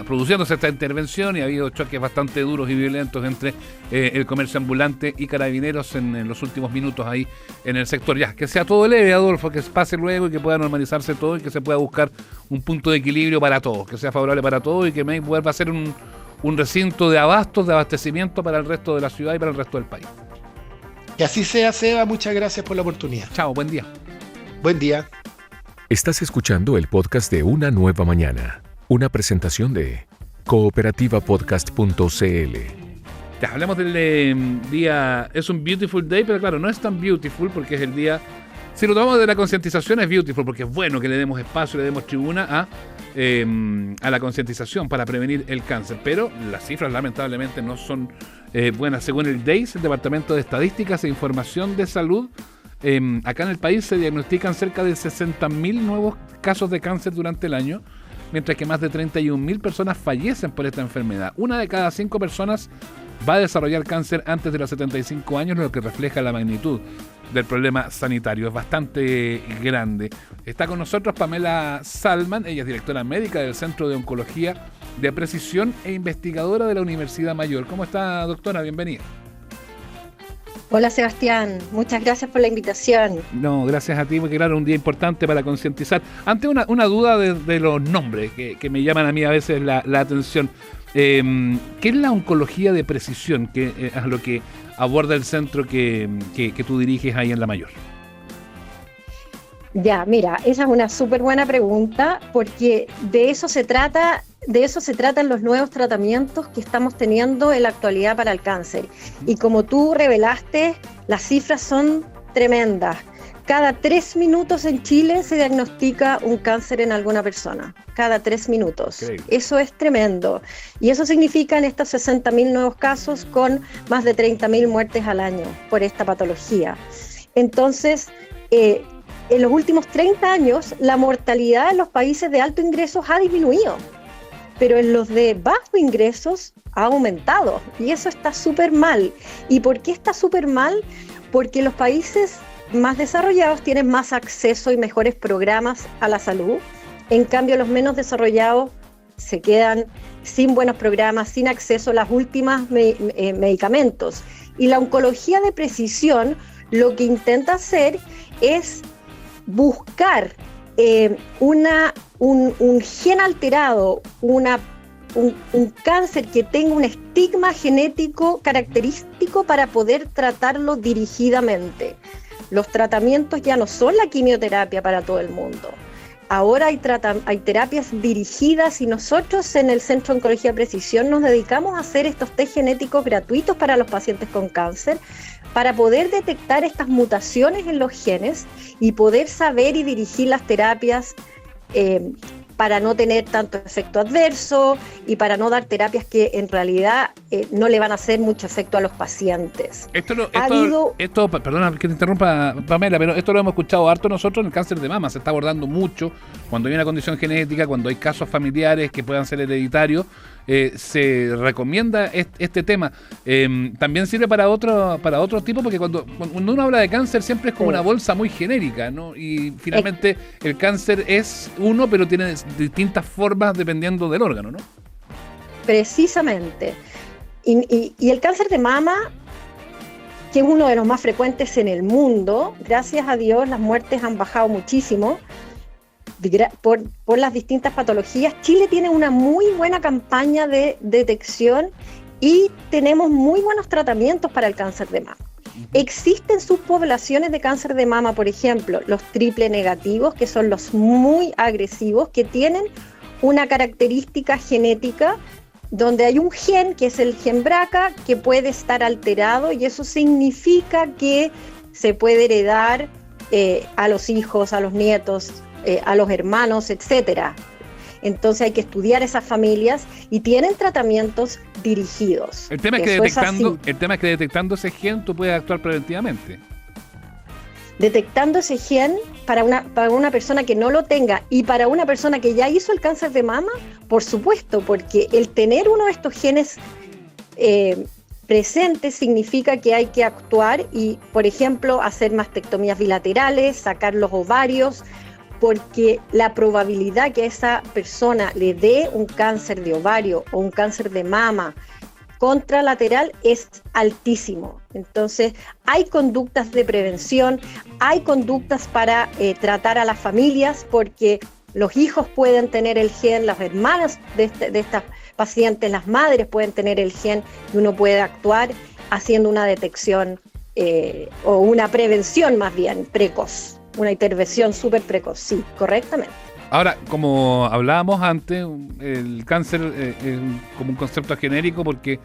produciéndose esta intervención y ha habido choques bastante duros y violentos entre el comercio ambulante y carabineros en los últimos minutos ahí en el sector. Ya, que sea todo leve, Adolfo, que pase luego y que pueda normalizarse todo y que se pueda buscar un punto de equilibrio para todos, que sea favorable para todos y que Meix vuelva a ser un recinto de abastos, de abastecimiento para el resto de la ciudad y para el resto del país. Que así sea, Seba, muchas gracias por la oportunidad. Chao, buen día. Buen día. Estás escuchando el podcast de Una Nueva Mañana, una presentación de cooperativapodcast.cl. Ya, hablamos del día, es un beautiful day, pero claro, no es tan beautiful porque es el día, si lo tomamos de la concientización es beautiful porque es bueno que le demos espacio, le demos tribuna a la concientización para prevenir el cáncer, pero las cifras lamentablemente no son buenas. Según el DEIS, el Departamento de Estadísticas e Información de Salud, acá en el país se diagnostican cerca de 60.000 nuevos casos de cáncer durante el año, mientras que más de 31.000 personas fallecen por esta enfermedad. 1 de cada 5 personas va a desarrollar cáncer antes de los 75 años, lo que refleja la magnitud del problema sanitario. Es bastante grande. Está con nosotros Pamela Salman, ella es directora médica del Centro de Oncología de Precisión e investigadora de la Universidad Mayor. ¿Cómo está, doctora? Bienvenida. Hola Sebastián, muchas gracias por la invitación. No, gracias a ti, porque claro, un día importante para concientizar. Ante una duda de los nombres que me llaman a mí a veces la atención. ¿Qué es la oncología de precisión? Que es lo que aborda el centro que tú diriges ahí en La Mayor. Ya, mira, esa es una súper buena pregunta porque de eso se tratan los nuevos tratamientos que estamos teniendo en la actualidad para el cáncer. Y como tú revelaste, las cifras son tremendas. Cada 3 minutos en Chile se diagnostica un cáncer en alguna persona. Cada 3 minutos. Okay. Eso es tremendo. Y eso significa en estos 60.000 nuevos casos con más de 30.000 muertes al año por esta patología. Entonces, en los últimos 30 años, la mortalidad en los países de alto ingresos ha disminuido, pero en los de bajo ingresos ha aumentado. Y eso está súper mal. ¿Y por qué está súper mal? Porque los países más desarrollados tienen más acceso y mejores programas a la salud. En cambio, los menos desarrollados se quedan sin buenos programas, sin acceso a las últimas medicamentos. Y la oncología de precisión lo que intenta hacer es buscar un gen alterado, un cáncer que tenga un estigma genético característico para poder tratarlo dirigidamente. los tratamientos ya no son la quimioterapia para todo el mundo. Ahora hay terapias dirigidas y nosotros en el Centro de Oncología de Precisión nos dedicamos a hacer estos test genéticos gratuitos para los pacientes con cáncer para poder detectar estas mutaciones en los genes y poder saber y dirigir las terapias para no tener tanto efecto adverso y para no dar terapias que en realidad no le van a hacer mucho efecto a los pacientes. Perdona que te interrumpa, Pamela, pero esto lo hemos escuchado harto nosotros en el cáncer de mama. Se está abordando mucho cuando hay una condición genética, cuando hay casos familiares que puedan ser hereditarios. Se recomienda este tema. También sirve para otro tipo, porque cuando uno habla de cáncer siempre es como una bolsa muy genérica, ¿no? Y finalmente el cáncer es uno, pero tiene distintas formas dependiendo del órgano, ¿no? Precisamente. Y el cáncer de mama, que es uno de los más frecuentes en el mundo, gracias a Dios las muertes han bajado muchísimo por las distintas patologías. Chile tiene una muy buena campaña de detección y tenemos muy buenos tratamientos para el cáncer de mama. Existen subpoblaciones de cáncer de mama, por ejemplo, los triple negativos, que son los muy agresivos, que tienen una característica genética donde hay un gen, que es el gen BRCA, que puede estar alterado, y eso significa que se puede heredar a los hijos, a los nietos, a los hermanos, etcétera. Entonces hay que estudiar esas familias y tienen tratamientos dirigidos. El tema es que detectando ese gen tú puedes actuar preventivamente. Detectando ese gen para una persona que no lo tenga y para una persona que ya hizo el cáncer de mama, por supuesto, porque el tener uno de estos genes presentes significa que hay que actuar y, por ejemplo, hacer mastectomías bilaterales, sacar los ovarios, porque la probabilidad que a esa persona le dé un cáncer de ovario o un cáncer de mama contralateral es altísimo. Entonces, hay conductas de prevención, hay conductas para tratar a las familias, porque los hijos pueden tener el gen, las hermanas de estas pacientes, las madres pueden tener el gen, y uno puede actuar haciendo una detección o una prevención más bien precoz. Una intervención súper precoz, sí, correctamente. Ahora, como hablábamos antes, el cáncer es como un concepto genérico, porque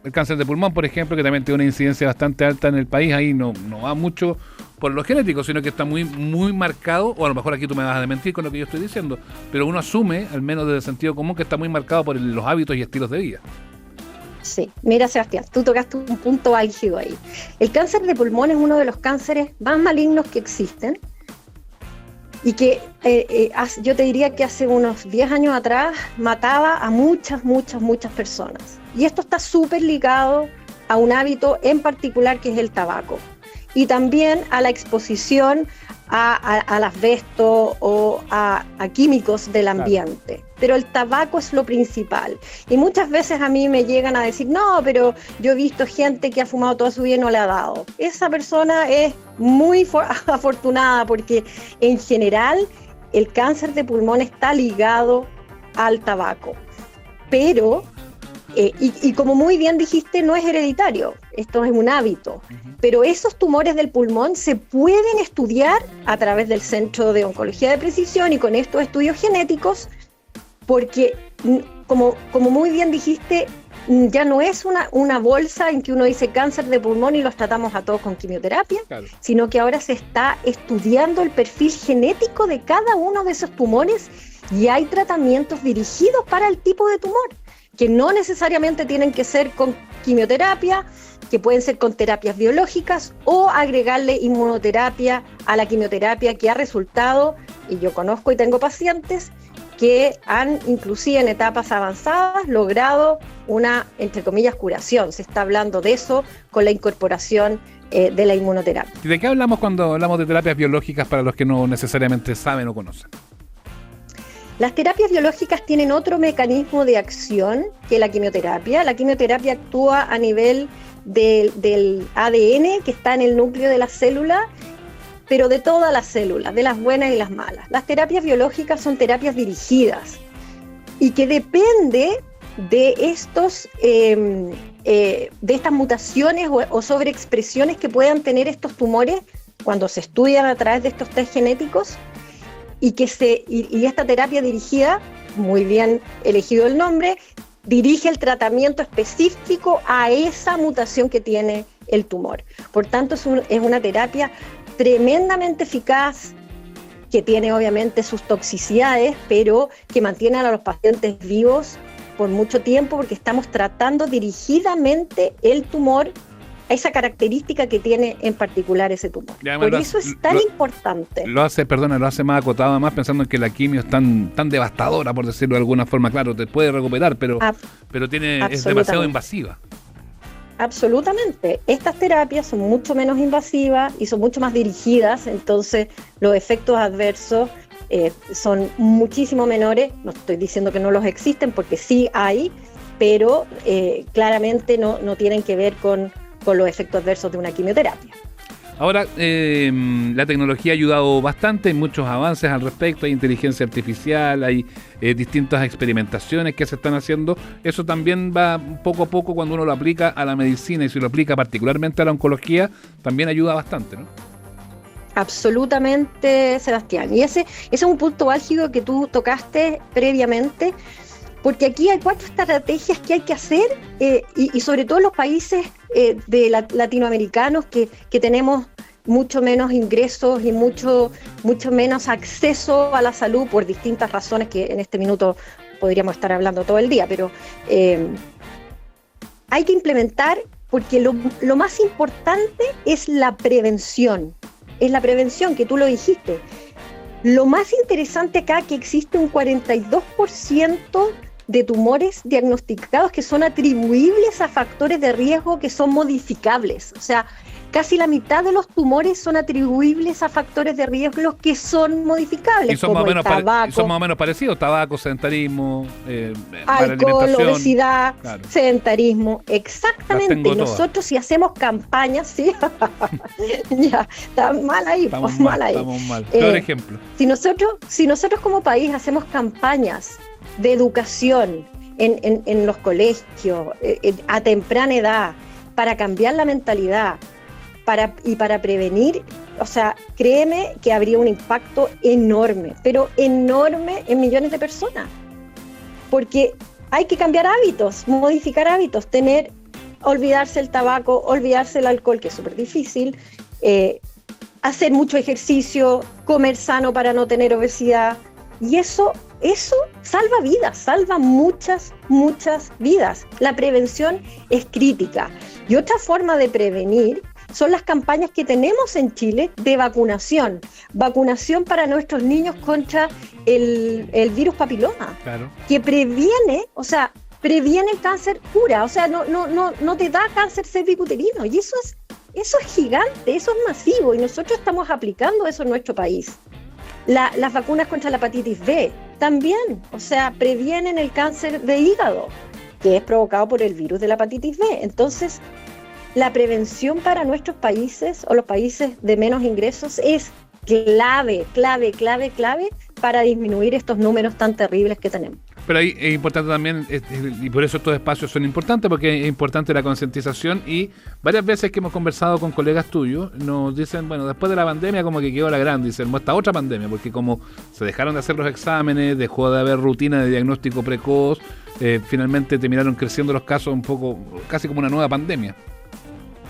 el cáncer de pulmón, por ejemplo, que también tiene una incidencia bastante alta en el país, ahí no va mucho por lo genético, sino que está muy, muy marcado, o a lo mejor aquí tú me vas a desmentir con lo que yo estoy diciendo, pero uno asume, al menos desde el sentido común, que está muy marcado por los hábitos y estilos de vida. Sí, mira, Sebastián, tú tocaste un punto álgido ahí. El cáncer de pulmón es uno de los cánceres más malignos que existen y que yo te diría que hace unos 10 años atrás mataba a muchas personas. Y esto está súper ligado a un hábito en particular, que es el tabaco, y también a la exposición al asbesto o a químicos del ambiente. Pero el tabaco es lo principal. Y muchas veces a mí me llegan a decir, no, pero yo he visto gente que ha fumado toda su vida y no le ha dado. Esa persona es muy afortunada, porque en general el cáncer de pulmón está ligado al tabaco. Pero, y como muy bien dijiste, no es hereditario, esto es un hábito. Pero esos tumores del pulmón se pueden estudiar a través del Centro de Oncología de Precisión y con estos estudios genéticos, porque como muy bien dijiste, ya no es una bolsa en que uno dice cáncer de pulmón y los tratamos a todos con quimioterapia, claro, sino que ahora se está estudiando el perfil genético de cada uno de esos tumores y hay tratamientos dirigidos para el tipo de tumor, que no necesariamente tienen que ser con quimioterapia, que pueden ser con terapias biológicas o agregarle inmunoterapia a la quimioterapia, que ha resultado, y yo conozco y tengo pacientes que han, inclusive en etapas avanzadas, logrado una, entre comillas, curación. Se está hablando de eso con la incorporación de la inmunoterapia. ¿Y de qué hablamos cuando hablamos de terapias biológicas para los que no necesariamente saben o conocen? Las terapias biológicas tienen otro mecanismo de acción que la quimioterapia. La quimioterapia actúa a nivel del ADN que está en el núcleo de la célula, pero de todas las células, de las buenas y las malas. Las terapias biológicas son terapias dirigidas y que depende de de estas mutaciones o sobreexpresiones que puedan tener estos tumores, cuando se estudian a través de estos test genéticos, y esta terapia dirigida, muy bien elegido el nombre, dirige el tratamiento específico a esa mutación que tiene el tumor. Por tanto, es una terapia tremendamente eficaz, que tiene obviamente sus toxicidades, pero que mantiene a los pacientes vivos por mucho tiempo, porque estamos tratando dirigidamente el tumor, a esa característica que tiene en particular ese tumor. Por eso es tan importante. Lo hace más acotado, además pensando en que la quimio es tan devastadora, por decirlo de alguna forma. Claro, te puede recuperar, pero es demasiado invasiva. Absolutamente. Estas terapias son mucho menos invasivas y son mucho más dirigidas, entonces los efectos adversos son muchísimo menores. No estoy diciendo que no los existen, porque sí hay, pero claramente no tienen que ver con los efectos adversos de una quimioterapia. Ahora, la tecnología ha ayudado bastante, hay muchos avances al respecto, hay inteligencia artificial, hay distintas experimentaciones que se están haciendo. Eso también va poco a poco cuando uno lo aplica a la medicina, y si lo aplica particularmente a la oncología, también ayuda bastante, ¿no? Absolutamente, Sebastián. Y ese es un punto álgido que tú tocaste previamente, porque aquí hay 4 estrategias que hay que hacer, y sobre todo en los países latinoamericanos que tenemos mucho menos ingresos y mucho menos acceso a la salud por distintas razones que en este minuto podríamos estar hablando todo el día, pero hay que implementar, porque lo más importante es la prevención. Es la prevención, que tú lo dijiste. Lo más interesante acá es que existe un 42% de tumores diagnosticados que son atribuibles a factores de riesgo que son modificables. O sea, casi la mitad de los tumores son atribuibles a factores de riesgo que son modificables. Y son, como más, son más o menos parecidos: tabaco, sedentarismo, alcohol, obesidad, claro. Sedentarismo, exactamente. Y nosotros, si hacemos campañas, ¿sí? Ya, está mal ahí. Estamos mal. Peor ejemplo. Si nosotros como país hacemos campañas de educación en los colegios, a temprana edad, para cambiar la mentalidad, para prevenir, o sea, créeme que habría un impacto enorme, pero enorme en millones de personas, porque hay que cambiar hábitos, modificar hábitos, olvidarse el tabaco, olvidarse el alcohol, que es súper difícil, hacer mucho ejercicio, comer sano para no tener obesidad, y eso salva vidas, salva muchas vidas. La prevención es crítica. Y otra forma de prevenir son las campañas que tenemos en Chile de vacunación. Vacunación para nuestros niños contra el virus papiloma, claro, que previene el cáncer, cura, o sea, no te da cáncer cervicuterino. Y eso es gigante, eso es masivo, y nosotros estamos aplicando eso en nuestro país. Las vacunas contra la hepatitis B también, o sea, previenen el cáncer de hígado, que es provocado por el virus de la hepatitis B. Entonces, la prevención para nuestros países o los países de menos ingresos es clave para disminuir estos números tan terribles que tenemos. Pero ahí es importante también, y por eso estos espacios son importantes, porque es importante la concientización, y varias veces que hemos conversado con colegas tuyos, nos dicen, bueno, después de la pandemia como que quedó la grande, y se armó esta otra pandemia, porque como se dejaron de hacer los exámenes, dejó de haber rutina de diagnóstico precoz, finalmente terminaron creciendo los casos un poco, casi como una nueva pandemia.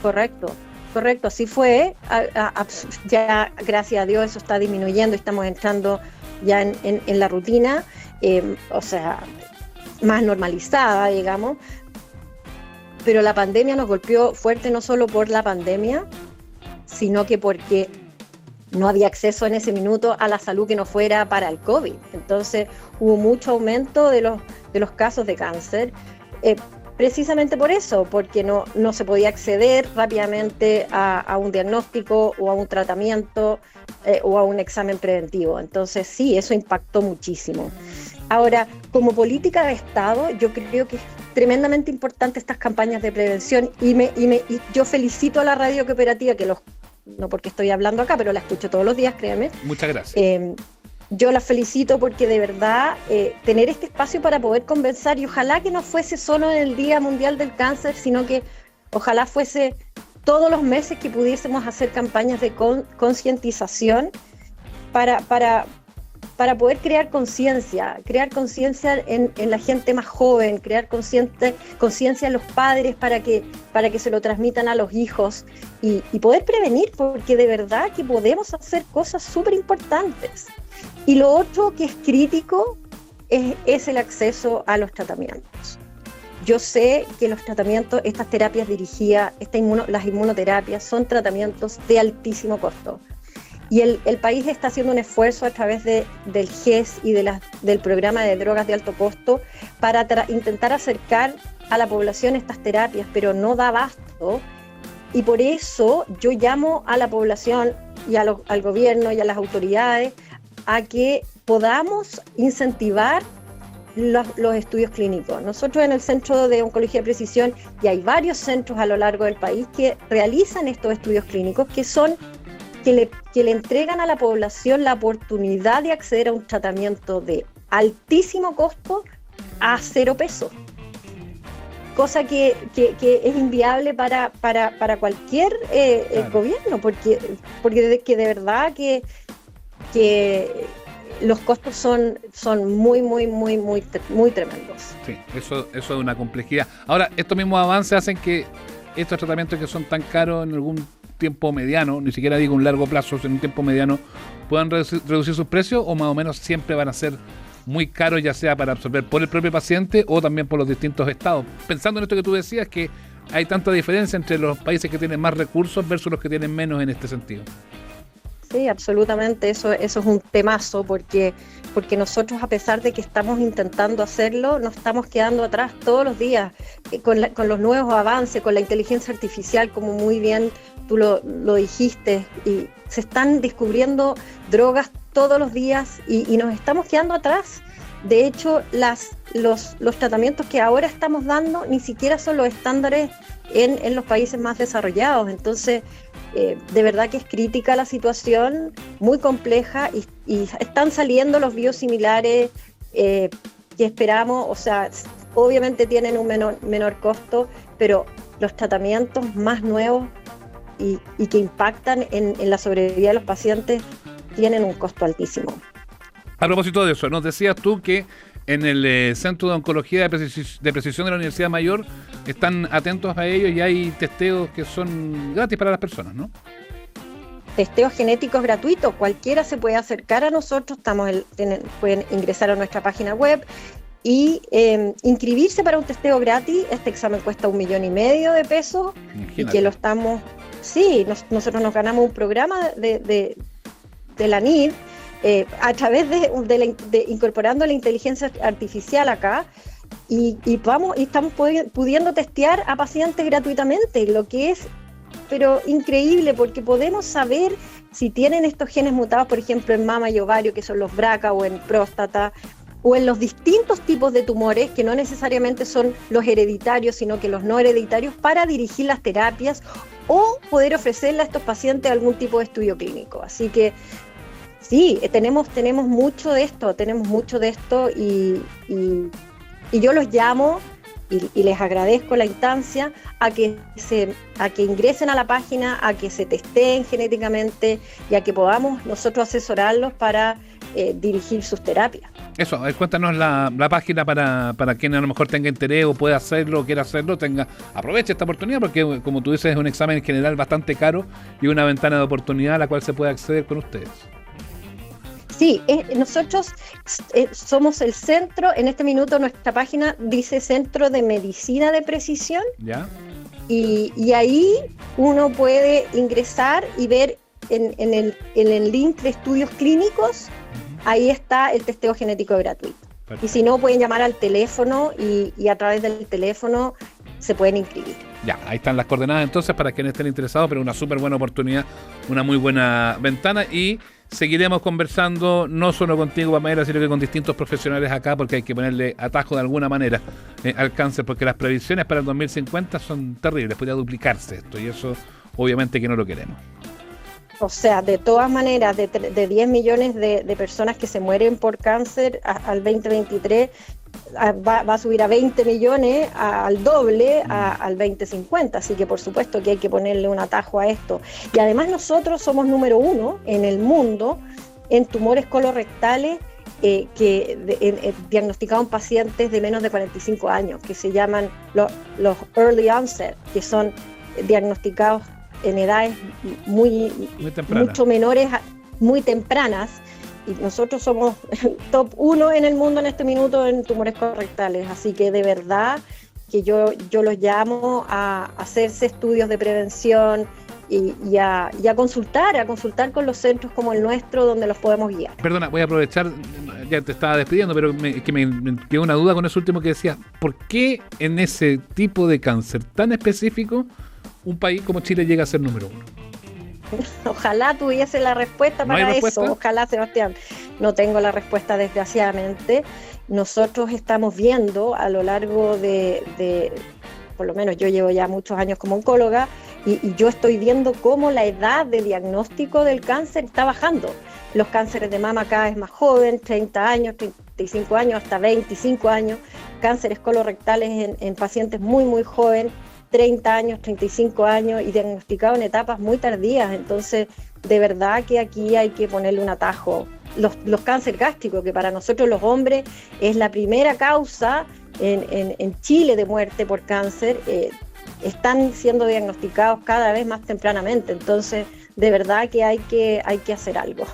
Correcto, así fue. Ya, gracias a Dios, eso está disminuyendo y estamos entrando ya en la rutina, o sea, más normalizada, digamos. Pero la pandemia nos golpeó fuerte, no solo por la pandemia, sino que porque no había acceso en ese minuto a la salud que no fuera para el COVID. Entonces hubo mucho aumento de los casos de cáncer, precisamente por eso, porque no se podía acceder rápidamente a un diagnóstico o a un tratamiento o a un examen preventivo. Entonces sí, eso impactó muchísimo. Ahora, como política de Estado, yo creo que es tremendamente importante estas campañas de prevención, y yo felicito a la Radio Cooperativa, no porque estoy hablando acá, pero la escucho todos los días, créeme. Muchas gracias. Yo la felicito porque de verdad tener este espacio para poder conversar, y ojalá que no fuese solo en el Día Mundial del Cáncer, sino que ojalá fuese todos los meses que pudiésemos hacer campañas de concientización para poder crear conciencia en la gente más joven, crear conciencia en los padres para que se lo transmitan a los hijos y poder prevenir, porque de verdad que podemos hacer cosas súper importantes. Y lo otro que es crítico es el acceso a los tratamientos. Yo sé que los tratamientos, estas terapias dirigidas, las inmunoterapias, son tratamientos de altísimo costo. Y el país está haciendo un esfuerzo a través del GES y del programa de drogas de alto costo para intentar acercar a la población estas terapias, pero no da abasto. Y por eso yo llamo a la población y al gobierno y a las autoridades a que podamos incentivar los estudios clínicos. Nosotros en el Centro de Oncología de Precisión, y hay varios centros a lo largo del país que realizan estos estudios clínicos que le entregan a la población la oportunidad de acceder a un tratamiento de altísimo costo a 0 pesos. Cosa que es inviable para cualquier gobierno, porque de verdad que los costos son muy tremendos. Sí, eso es una complejidad. Ahora, estos mismos avances hacen que estos tratamientos que son tan caros en algún tiempo mediano, ni siquiera digo un largo plazo, en un tiempo mediano, puedan reducir sus precios, o más o menos siempre van a ser muy caros, ya sea para absorber por el propio paciente o también por los distintos estados. Pensando en esto que tú decías, que hay tanta diferencia entre los países que tienen más recursos versus los que tienen menos en este sentido. Sí, absolutamente, eso es un temazo, porque nosotros, a pesar de que estamos intentando hacerlo, nos estamos quedando atrás todos los días con los nuevos avances, con la inteligencia artificial, como muy bien tú lo dijiste, y se están descubriendo drogas todos los días y nos estamos quedando atrás. De hecho, los tratamientos que ahora estamos dando ni siquiera son los estándares en los países más desarrollados. Entonces, de verdad que es crítica la situación, muy compleja, y están saliendo los biosimilares que esperamos. O sea, obviamente tienen un menor costo, pero los tratamientos más nuevos y que impactan en la sobrevida de los pacientes tienen un costo altísimo. A propósito de eso, nos decías tú que en el Centro de Oncología de Precisión de la Universidad Mayor están atentos a ellos y hay testeos que son gratis para las personas, ¿no? Testeos genéticos gratuitos, cualquiera se puede acercar a nosotros, pueden ingresar a nuestra página web y inscribirse para un testeo gratis. Este examen cuesta $1,5 million de pesos. Imagínate. Y que lo estamos... Sí, nosotros nos ganamos un programa de la NID, a través de incorporando la inteligencia artificial acá, y estamos pudiendo testear a pacientes gratuitamente, lo que es pero increíble, porque podemos saber si tienen estos genes mutados, por ejemplo, en mama y ovario, que son los BRCA, o en próstata, o en los distintos tipos de tumores, que no necesariamente son los hereditarios, sino que los no hereditarios, para dirigir las terapias o poder ofrecerle a estos pacientes algún tipo de estudio clínico. Así que sí, tenemos mucho de esto, y yo los llamo y les agradezco la instancia a que ingresen a la página, a que se testeen genéticamente y a que podamos nosotros asesorarlos para dirigir sus terapias. Eso, cuéntanos la página para quien a lo mejor tenga interés o pueda hacerlo o quiera hacerlo, aproveche esta oportunidad, porque como tú dices, es un examen en general bastante caro y una ventana de oportunidad a la cual se puede acceder con ustedes. Sí, nosotros somos el centro. En este minuto nuestra página dice Centro de Medicina de Precisión. ¿Ya? Y ahí uno puede ingresar y ver en el link de estudios clínicos. Ahí está el testeo genético gratuito. Perfecto. Y si no, pueden llamar al teléfono y a través del teléfono se pueden inscribir. Ya, ahí están las coordenadas entonces para quienes estén interesados, pero una súper buena oportunidad, una muy buena ventana, y seguiremos conversando no solo contigo, Pamela, sino que con distintos profesionales acá, porque hay que ponerle atajo de alguna manera al cáncer, porque las previsiones para el 2050 son terribles, podría duplicarse esto, y eso obviamente que no lo queremos. O sea, de todas maneras, de 10 millones de personas que se mueren por cáncer al 2023, va a subir a 20 millones, al doble, al 2050, así que por supuesto que hay que ponerle un atajo a esto. Y además nosotros somos número 1 en el mundo en tumores colorectales diagnosticados en pacientes de menos de 45 años, que se llaman los early onset, que son diagnosticados en edades mucho menores, muy tempranas. Y nosotros somos top 1 en el mundo en este minuto en tumores colorectales, así que de verdad que yo los llamo a hacerse estudios de prevención y a consultar con los centros como el nuestro, donde los podemos guiar. Perdona, voy a aprovechar, ya te estaba despidiendo, pero me quedó una duda con eso último que decías. ¿Por qué en ese tipo de cáncer tan específico un país como Chile llega a ser número 1? Ojalá tuviese la respuesta para eso. Ojalá, Sebastián. No tengo la respuesta, desgraciadamente. Nosotros estamos viendo a lo largo de por lo menos yo llevo ya muchos años como oncóloga, y yo estoy viendo cómo la edad de diagnóstico del cáncer está bajando. Los cánceres de mama cada vez más joven, 30 años, 35 años, hasta 25 años. Cánceres colorectales en pacientes muy, muy jóvenes, 30 años, 35 años, y diagnosticado en etapas muy tardías. Entonces, de verdad que aquí hay que ponerle un atajo. Los cánceres gástricos, que para nosotros los hombres es la primera causa en Chile de muerte por cáncer, están siendo diagnosticados cada vez más tempranamente. Entonces, de verdad que hay que hacer algo.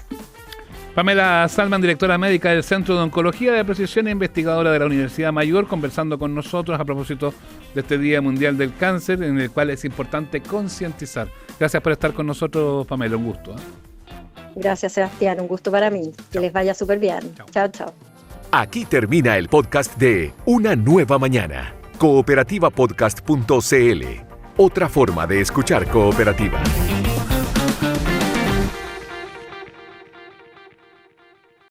Pamela Salman, directora médica del Centro de Oncología de Precisión e investigadora de la Universidad Mayor, conversando con nosotros a propósito de este Día Mundial del Cáncer, en el cual es importante concientizar. Gracias por estar con nosotros, Pamela, un gusto. Gracias, Sebastián, un gusto para mí. Que les vaya súper bien. Chao, chao. Aquí termina el podcast de Una Nueva Mañana. Cooperativapodcast.cl. Otra forma de escuchar Cooperativa.